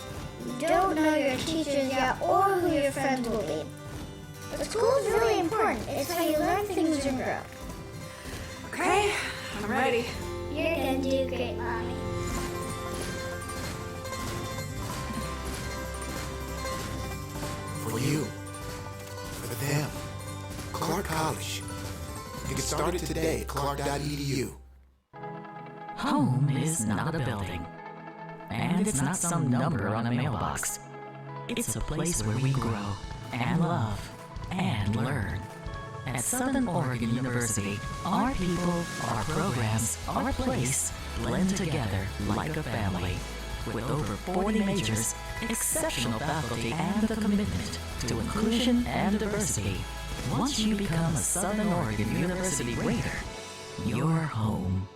You don't know your teachers yet or who your friends will be. But school is really important. It's how you learn things and grow. Okay, I'm ready. You're gonna do great, Mommy. For you, for them, Clark College. You get started today at clark.edu. Home is not a building, and it's not some number on a mailbox. It's a place where we grow and love and learn. At Southern Oregon University, our people, our programs, our place blend together like a family. With over 40 majors, exceptional faculty, and the commitment to inclusion and diversity, once you become a Southern Oregon University Raider, you're home.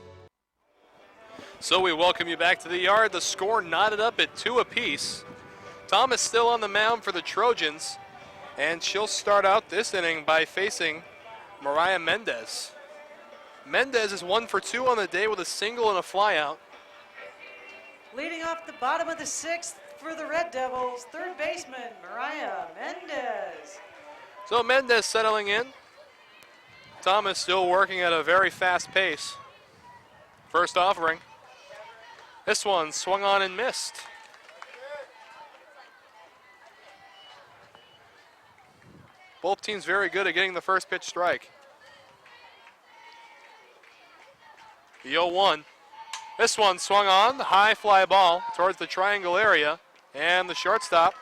So we welcome you back to the yard. The score knotted up at 2 apiece. Thomas still on the mound for the Trojans, and she'll start out this inning by facing Mariah Mendez. Mendez is 1 for 2 on the day with a single and a flyout. Leading off the bottom of the 6th for the Red Devils, third baseman Mariah Mendez. So Mendez settling in. Thomas still working at a very fast pace. First offering. This one swung on and missed. Both teams very good at getting the first pitch strike. The 0-1. This one swung on, high fly ball towards the triangle area, and the shortstop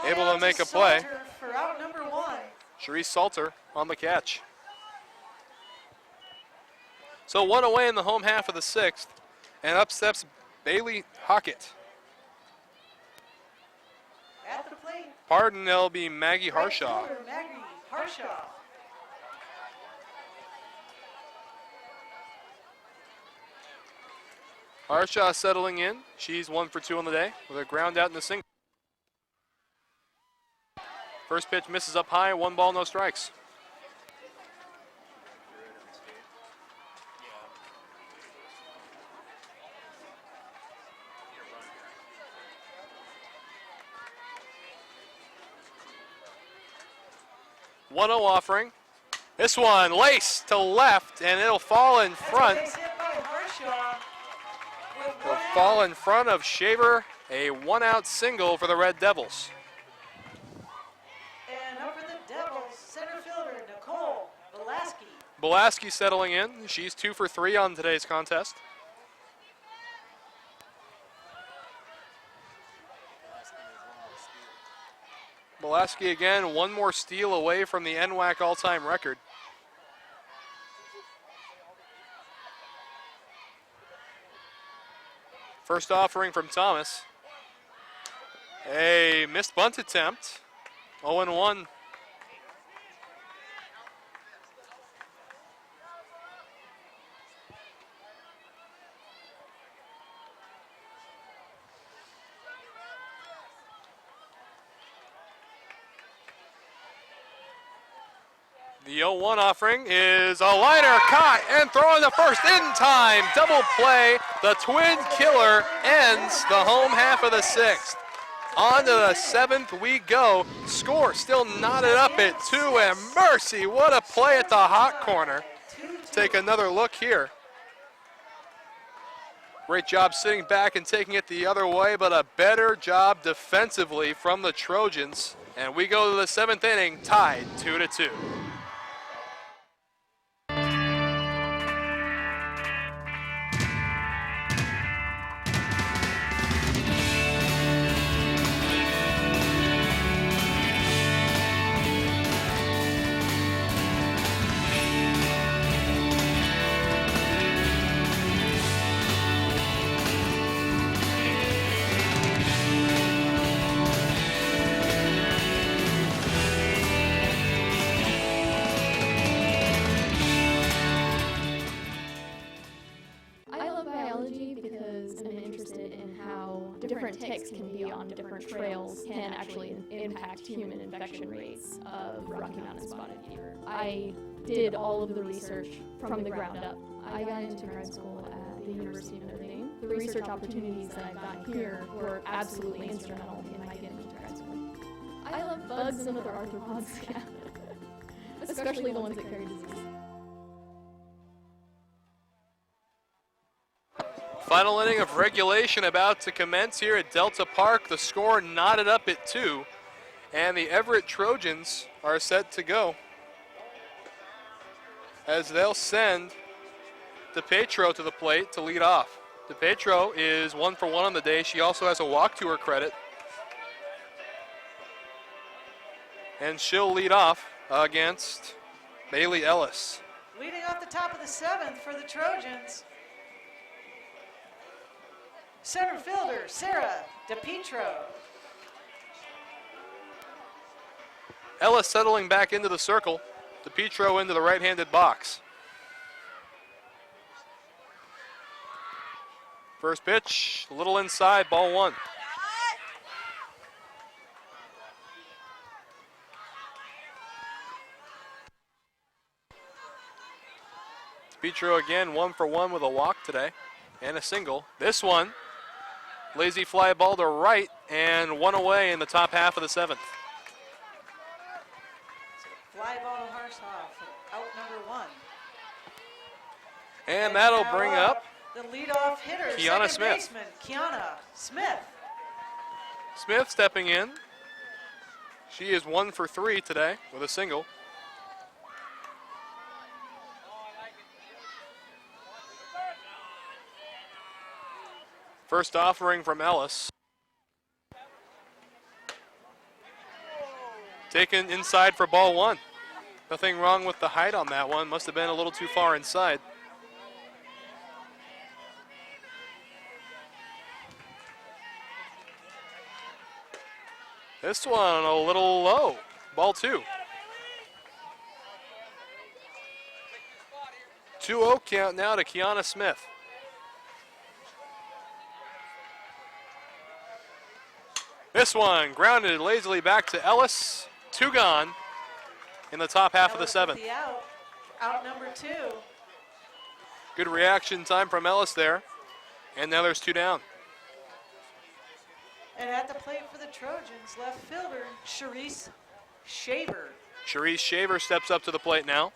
able to make a play. Salter for out number 1. Sharice Salter on the catch. So 1 away in the home half of the 6th, and up steps Bailey Hockett. At the plate, Pardon, it'll be Maggie Harshaw. fielder Maggie Harshaw. Harshaw settling in. She's 1 for 2 on the day with a ground out in the single. First pitch misses up high, 1 ball, no strikes. One 0 offering. This one laced to left, and it'll fall in front. Base hit by Harshaw. Will fall in front of Shaver, a 1-out single for the Red Devils. And over the Devils, center fielder Nicole Belaski. Belaski settling in. She's 2 for 3 on today's contest. Belaski again, 1 more steal away from the NWAC all-time record. First offering from Thomas. A missed bunt attempt. 0-1. The 0-1 offering is a liner caught and thrown to first in time. Double play. The twin killer ends the home half of the 6th. On to the 7th we go. Score still knotted up at 2, and mercy, what a play at the hot corner. Take another look here. Great job sitting back and taking it the other way, but a better job defensively from the Trojans. And we go to the 7th inning, tied 2-2. different ticks can be on different trails can actually impact human infection rates of Rocky Mountain spotted fever. I did all of the research from the ground up. I got into grad school at the University of Notre Dame. The research opportunities that I got here were absolutely instrumental in my getting into grad school. I love bugs and other arthropods. Yeah. especially the ones that carry disease. Final inning of regulation about to commence here at Delta Park. The score knotted up at 2, and the Everett Trojans are set to go as they'll send DePetro to the plate to lead off. DePetro is 1 for 1 on the day. She also has a walk to her credit. And she'll lead off against Bailey Ellis. Leading off the top of the 7th for the Trojans, center fielder Sarah DePetro. Ellis settling back into the circle. DePetro into the right-handed box. First pitch, a little inside, ball 1. DePetro again 1 for 1 with a walk today and a single. This one, lazy fly ball to right and 1 away in the top half of the 7th. Fly ball to Harshoff, out number 1. And that'll now bring up the leadoff hitter, Kiana second Smith. baseman, Kiana Smith. Smith stepping in. She is 1 for 3 today with a single. First offering from Ellis. Taken inside for ball 1. Nothing wrong with the height on that one. Must have been a little too far inside. This one a little low. Ball 2. 2-0 count now to Kiana Smith. This one grounded lazily back to Ellis. 2 gone in the top half of the 7th. The out number 2. Good reaction time from Ellis there. And now there's 2 down. And at the plate for the Trojans, left fielder Charisse Shaver. Charisse Shaver steps up to the plate now.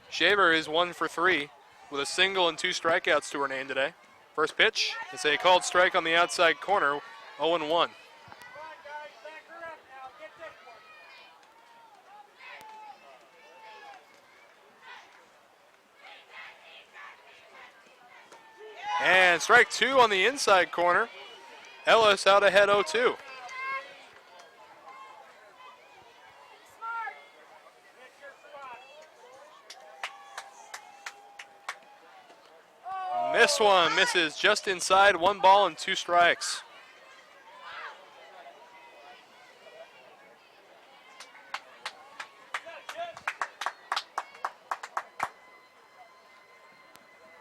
Shaver is 1 for 3 with a single and 2 strikeouts to her name today. First pitch, it's a called strike on the outside corner, 0-1. And strike 2 on the inside corner. Ellis out ahead 0-2. This one misses just inside, 1 ball and 2 strikes.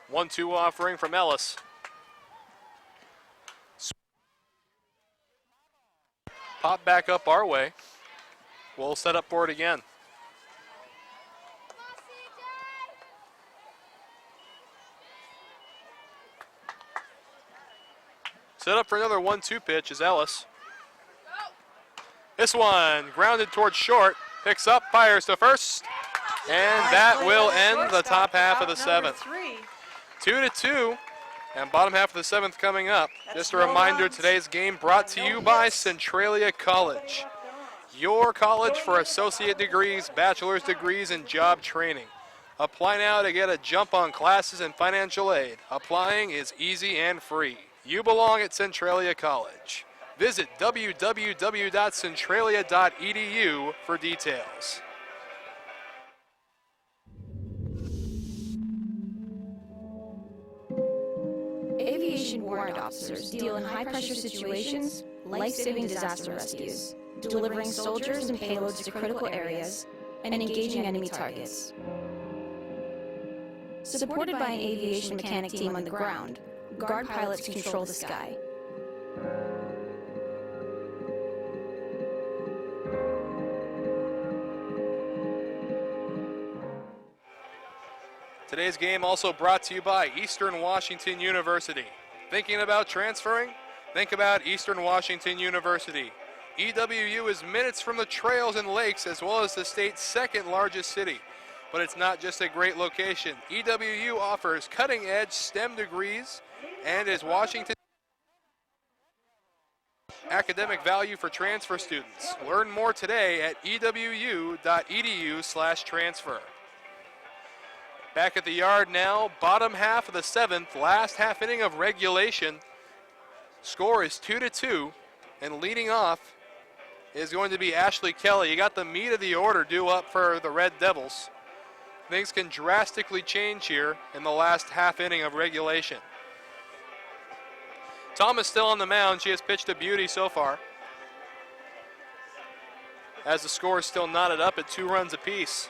One-two offering from Ellis. Pop back up our way. We'll set up for it again. Set up for another 1-2 pitch is Ellis. This one grounded towards short, picks up, fires to first, and that will end the top half of the 7th. 2-2, and bottom half of the 7th coming up. Just a reminder, today's game brought to you by Centralia College. Your college for associate degrees, bachelor's degrees, and job training. Apply now to get a jump on classes and financial aid. Applying is easy and free. You belong at Centralia College. Visit www.centralia.edu for details. Aviation warrant officers deal in high-pressure situations, life-saving disaster rescues, delivering soldiers and payloads to critical areas, and engaging enemy targets. Supported by an aviation mechanic team on the ground, guard pilots control the sky. Today's game also brought to you by Eastern Washington University. Thinking about transferring? Think about Eastern Washington University. EWU is minutes from the trails and lakes as well as the state's second largest city. But it's not just a great location. EWU offers cutting-edge STEM degrees and is Washington academic value for transfer students. Learn more today at ewu.edu/transfer. Back at the yard now, bottom half of the 7th, last half inning of regulation. Score is 2-2, and leading off is going to be Ashley Kelly. You got the meat of the order due up for the Red Devils. Things can drastically change here in the last half inning of regulation. Thomas still on the mound. She has pitched a beauty so far, as the score is still knotted up at 2 runs apiece.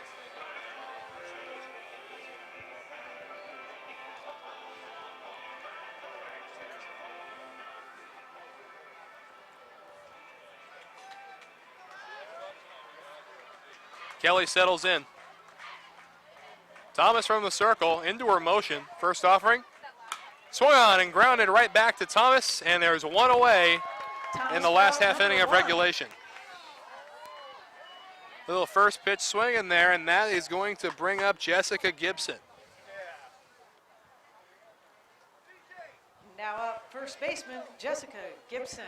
Kelly settles in. Thomas from the circle into her motion. First offering. Swung on and grounded right back to Thomas, and there's one away in the last half inning of regulation. Little first pitch swing in there, and that is going to bring up Jessica Gibson. Now up first baseman, Jessica Gibson.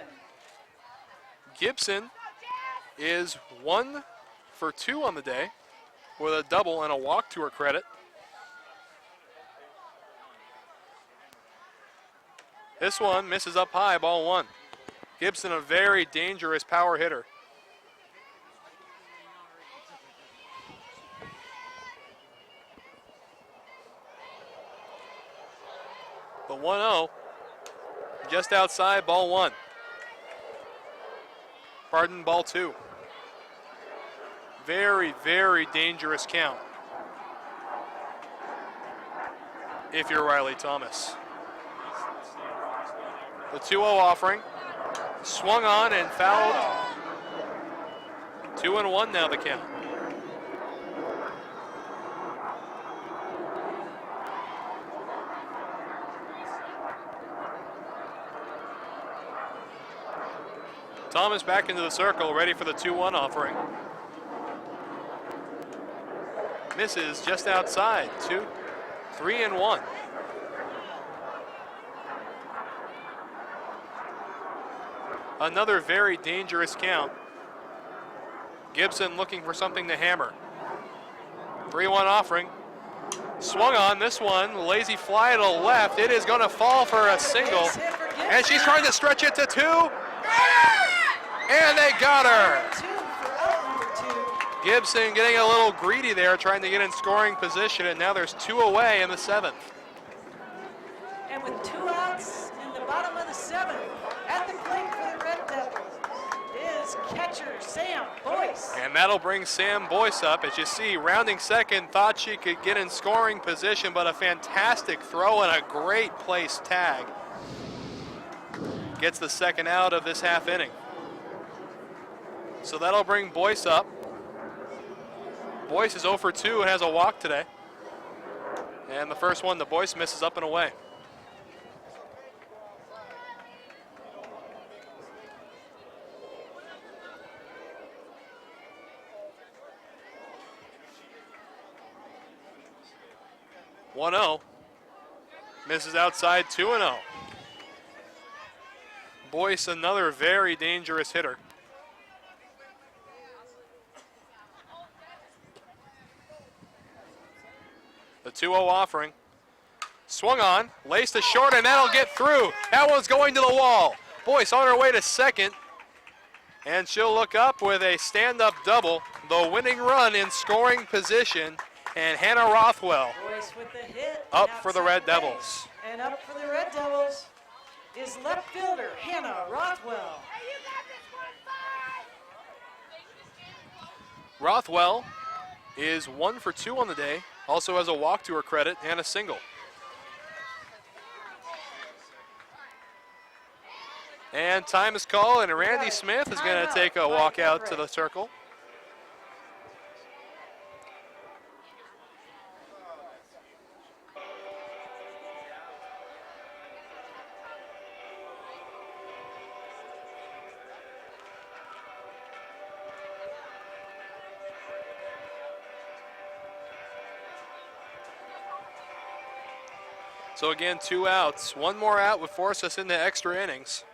Gibson is 1 for 2 on the day with a double and a walk to her credit. This one misses up high, ball 1. Gibson, a very dangerous power hitter. The 1-0, just outside, ball 1. Pardon, ball 2. Very, very dangerous count if you're Riley Thomas. The 2-0 offering, swung on and fouled. 2-1 now the count. Thomas back into the circle, ready for the 2-1 offering. Misses just outside, 3-1. Another very dangerous count. Gibson looking for something to hammer. 3-1 offering. Swung on this one, lazy fly to the left. It is going to fall for a single. And she's trying to stretch it to 2. And they got her. Gibson getting a little greedy there, trying to get in scoring position, and now there's 2 away in the 7th. And with 2 outs in the bottom of the 7th, at the plate for the Red Devils is catcher Sam Boyce. And that'll bring Sam Boyce up. As you see, rounding second, thought she could get in scoring position, but a fantastic throw and a great place tag. Gets the second out of this half inning. So that'll bring Boyce up. Boyce is 0 for 2 and has a walk today. And the first one, the Boyce misses up and away. (1-0) misses outside. 2-0. Boyce, another very dangerous hitter. The 2-0 offering. Swung on, laced to short, and that'll get through. That one's going to the wall. Boyce on her way to second, and she'll look up with a stand-up double. The winning run in scoring position, and Hannah Rothwell Boyce with the hit. up for the Red Devils. And up for the Red Devils is left fielder Hannah Rothwell. Rothwell is 1 for 2 on the day. Also has a walk to her credit and a single. And time is called, and Randy Smith is going to take a walk out to the circle. So again, 2 outs. 1 more out would force us into extra innings.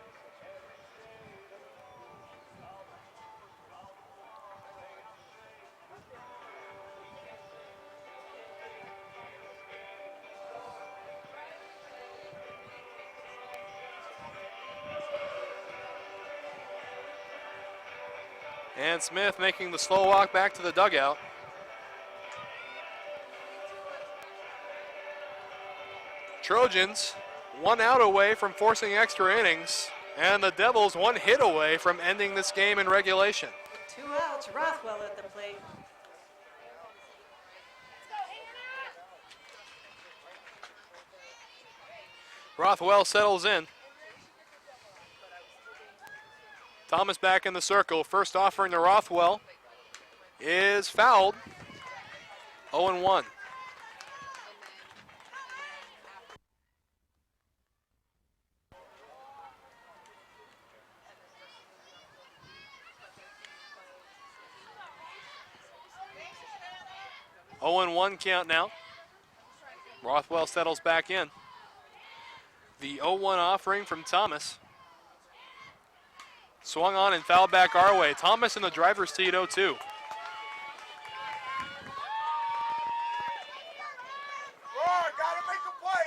And Smith making the slow walk back to the dugout. Trojans 1 out away from forcing extra innings, and the Devils 1 hit away from ending this game in regulation. 2 outs, Rothwell at the plate. Rothwell settles in. Thomas back in the circle. First offering to Rothwell is fouled. 0-1. Oh, 1 count now. Rothwell settles back in. The 0-1 offering from Thomas. Swung on and fouled back our way. Thomas in the driver's seat, 0-2. Roar, gotta make a play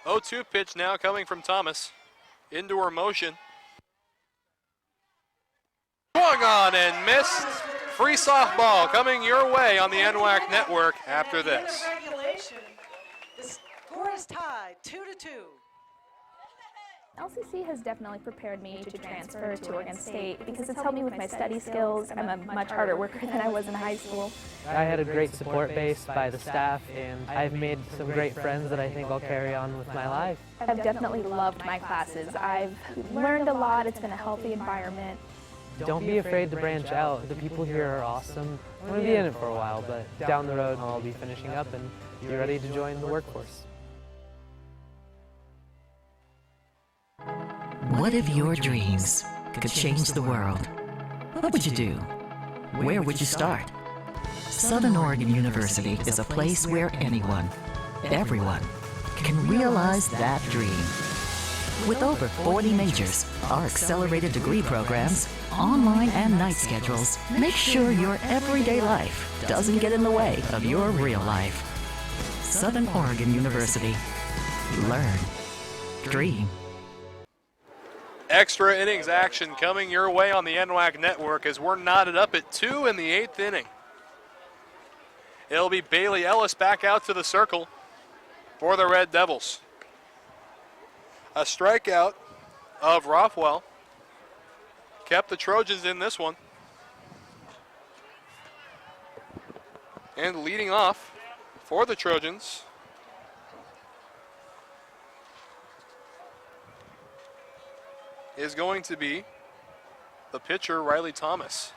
here. 0-2 pitch now coming from Thomas. Indoor motion. Swung on and missed. Free softball coming your way on the NWAC network after this. Regulation. The score is tied, 2-2. LCC has definitely prepared me to transfer to Oregon State because it's helped me with my study skills. I'm a much harder worker than I was in high school. I had a great support base by the staff, and I've made some great friends that I think I'll carry on with my life. I've definitely loved my classes. I've learned a lot. It's been a healthy environment. Don't be afraid to branch out. The people here are awesome. I'm going to be in it for a while, but down the road I'll be finishing up and be ready to join the workforce. What if your dreams could change the world? What would you do? Where would you start? Southern Oregon University is a place where anyone, everyone, can realize that dream. With over 40 majors, our accelerated degree programs, online and night schedules, make sure your everyday life doesn't get in the way of your real life. Southern Oregon University. Learn. Dream. Extra innings action coming your way on the NWAC network as we're knotted up at 2 in the 8th inning. It'll be Bailey Ellis back out to the circle for the Red Devils. A strikeout of Rothwell kept the Trojans in this one. And leading off for the Trojans is going to be the pitcher, Riley Thomas.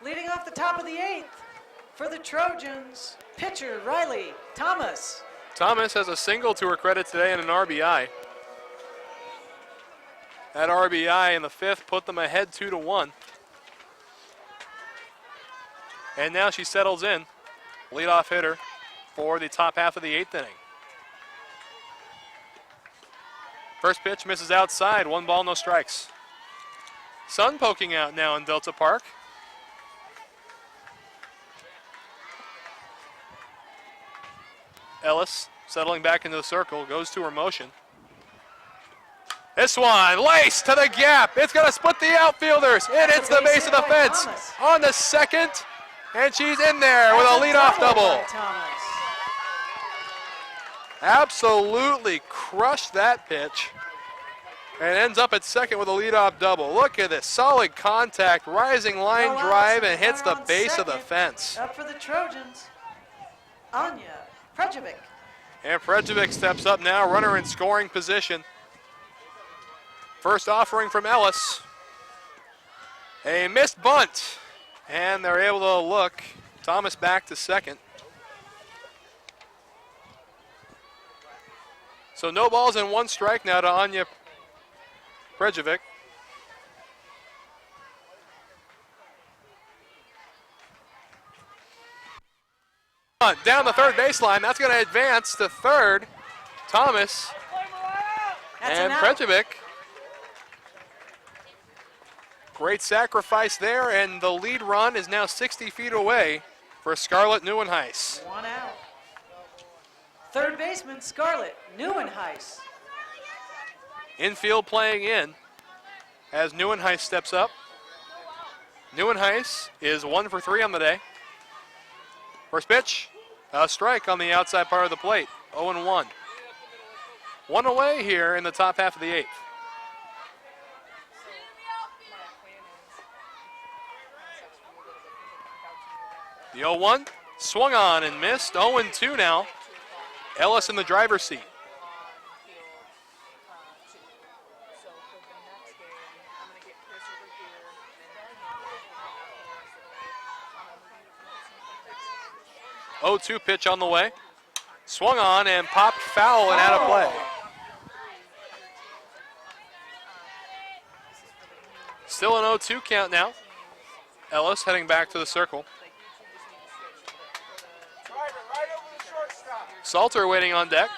Leading off the top of the 8th for the Trojans, pitcher Riley Thomas. Thomas has a single to her credit today and an RBI. That RBI in the 5th put them ahead 2-1. And now she settles in, leadoff hitter for the top half of the 8th inning. First pitch misses outside, 1 ball, no strikes. Sun poking out now in Delta Park. Ellis settling back into the circle, goes to her motion. This one, laced to the gap. It's going to split the outfielders. It hits the base of the fence on the second, and she's in there with a leadoff double. Absolutely crushed that pitch and ends up at second with a leadoff double. Look at this, solid contact, rising line drive, and hits the base of the fence. Up for the Trojans, Anya Prejovic. And Prejovic steps up now, runner in scoring position. First offering from Ellis. A missed bunt, and they're able to look Thomas back to second. So no balls and 1 strike now to Anya Prejovic. bunt down the third baseline. That's going to advance to third. Thomas and Prejevic. Great sacrifice there, and the lead run is now 60 feet away for Scarlett Neuenhuis. 1 out. Third baseman, Scarlett Neuenhuis. Infield playing in as Neuenhuis steps up. Neuenhuis is 1 for 3 on the day. First pitch, a strike on the outside part of the plate, 0-1. 1 away here in the top half of the 8th. The 0-1 swung on and missed, 0-2 now. Ellis in the driver's seat. Oh, 2 pitch on the way. Swung on and popped foul and out of play. Still an 0-2 count now. Ellis heading back to the circle. Salter waiting on deck.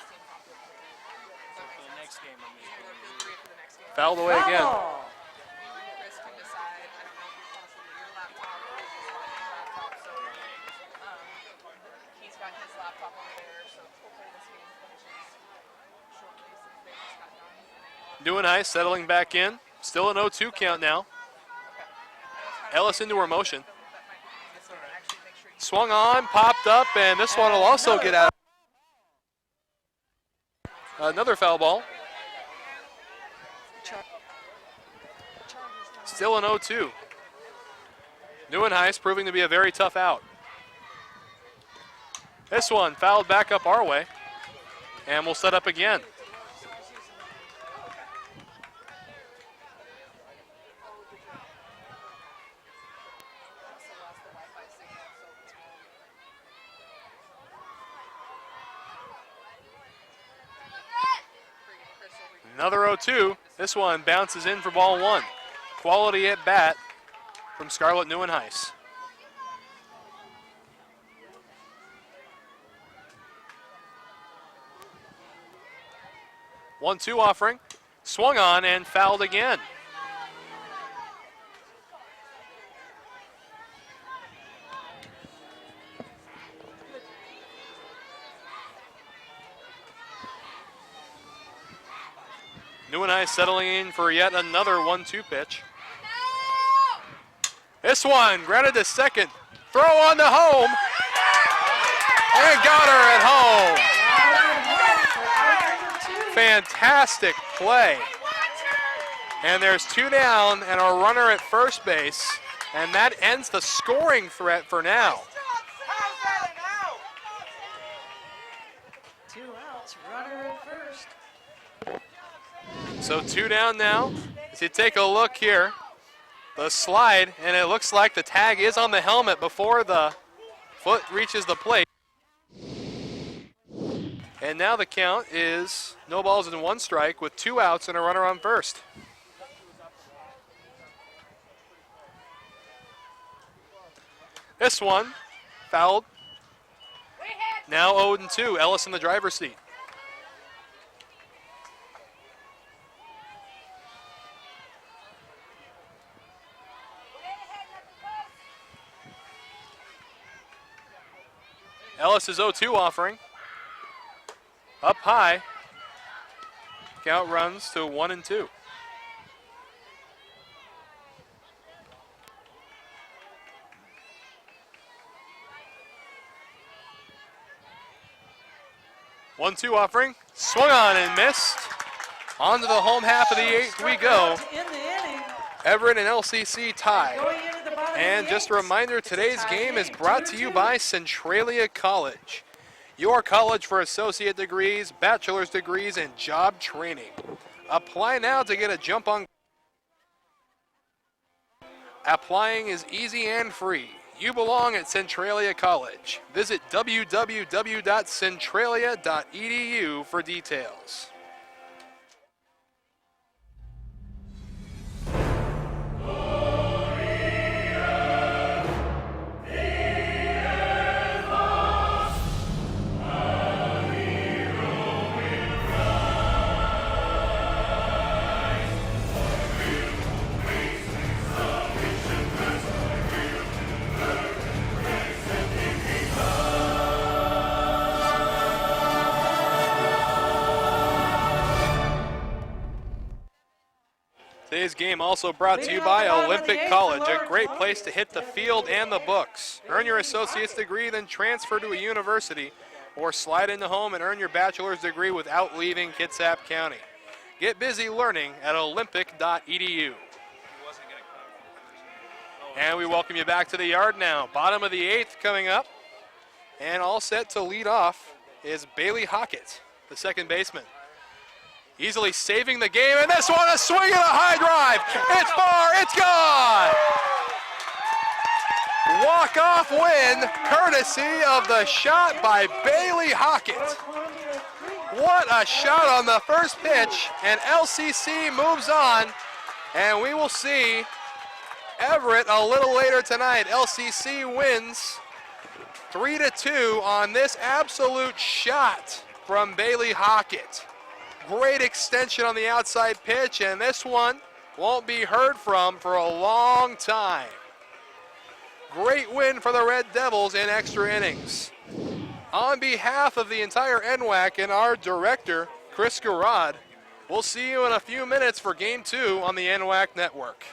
Fouled away again. Neuenhuis settling back in. Still an 0-2 count now. Ellis into her motion. Swung on, popped up, and this one will also get out. Another foul ball. Still an 0-2. Neuenhuis proving to be a very tough out. This one fouled back up our way, and we'll set up again. Another 0-2. This one bounces in for ball 1. Quality at bat from Scarlett Neuenhuis. One-two offering. Swung on and fouled again. Neuenhuis settling in for yet another 1-2 pitch. This one grounded to second. Throw on to home. And got her at home. Fantastic play. And there's 2 down and a runner at first base. And that ends the scoring threat for now. 2 outs, runner at first. So 2 down now. As you take a look here, the slide, and it looks like the tag is on the helmet before the foot reaches the plate. And now the count is no balls and 1 strike with 2 outs and a runner on first. This one fouled. Now 0-2, Ellis in the driver's seat. Ellis' 0-2 offering. Up high. Count runs to 1-2. One-two offering. Swung on and missed. On to the home half of the 8th we go. Everett and LCC tie. And just a reminder, today's game is brought to you by Centralia College. Your college for associate degrees, bachelor's degrees, and job training. Apply now to get a jump on. Applying is easy and free. You belong at Centralia College. Visit www.centralia.edu for details. Today's game also brought to you by Olympic College, a great place to hit the field and the books. Earn your associate's degree, then transfer to a university, or slide into home and earn your bachelor's degree without leaving Kitsap County. Get busy learning at olympic.edu. And we welcome you back to the yard now. Bottom of the 8th coming up. And all set to lead off is Bailey Hockett, the second baseman. Easily saving the game, and this one, a swing and a high drive. It's far, it's gone. Walk-off win, courtesy of the shot by Bailey Hockett. What a shot on the first pitch, and LCC moves on, and we will see Everett a little later tonight. LCC wins 3-2 on this absolute shot from Bailey Hockett. Great extension on the outside pitch, and this one won't be heard from for a long time. Great win for the Red Devils in extra innings. On behalf of the entire NWAC and our director, Chris Garrod, we'll see you in a few minutes for Game 2 on the NWAC Network.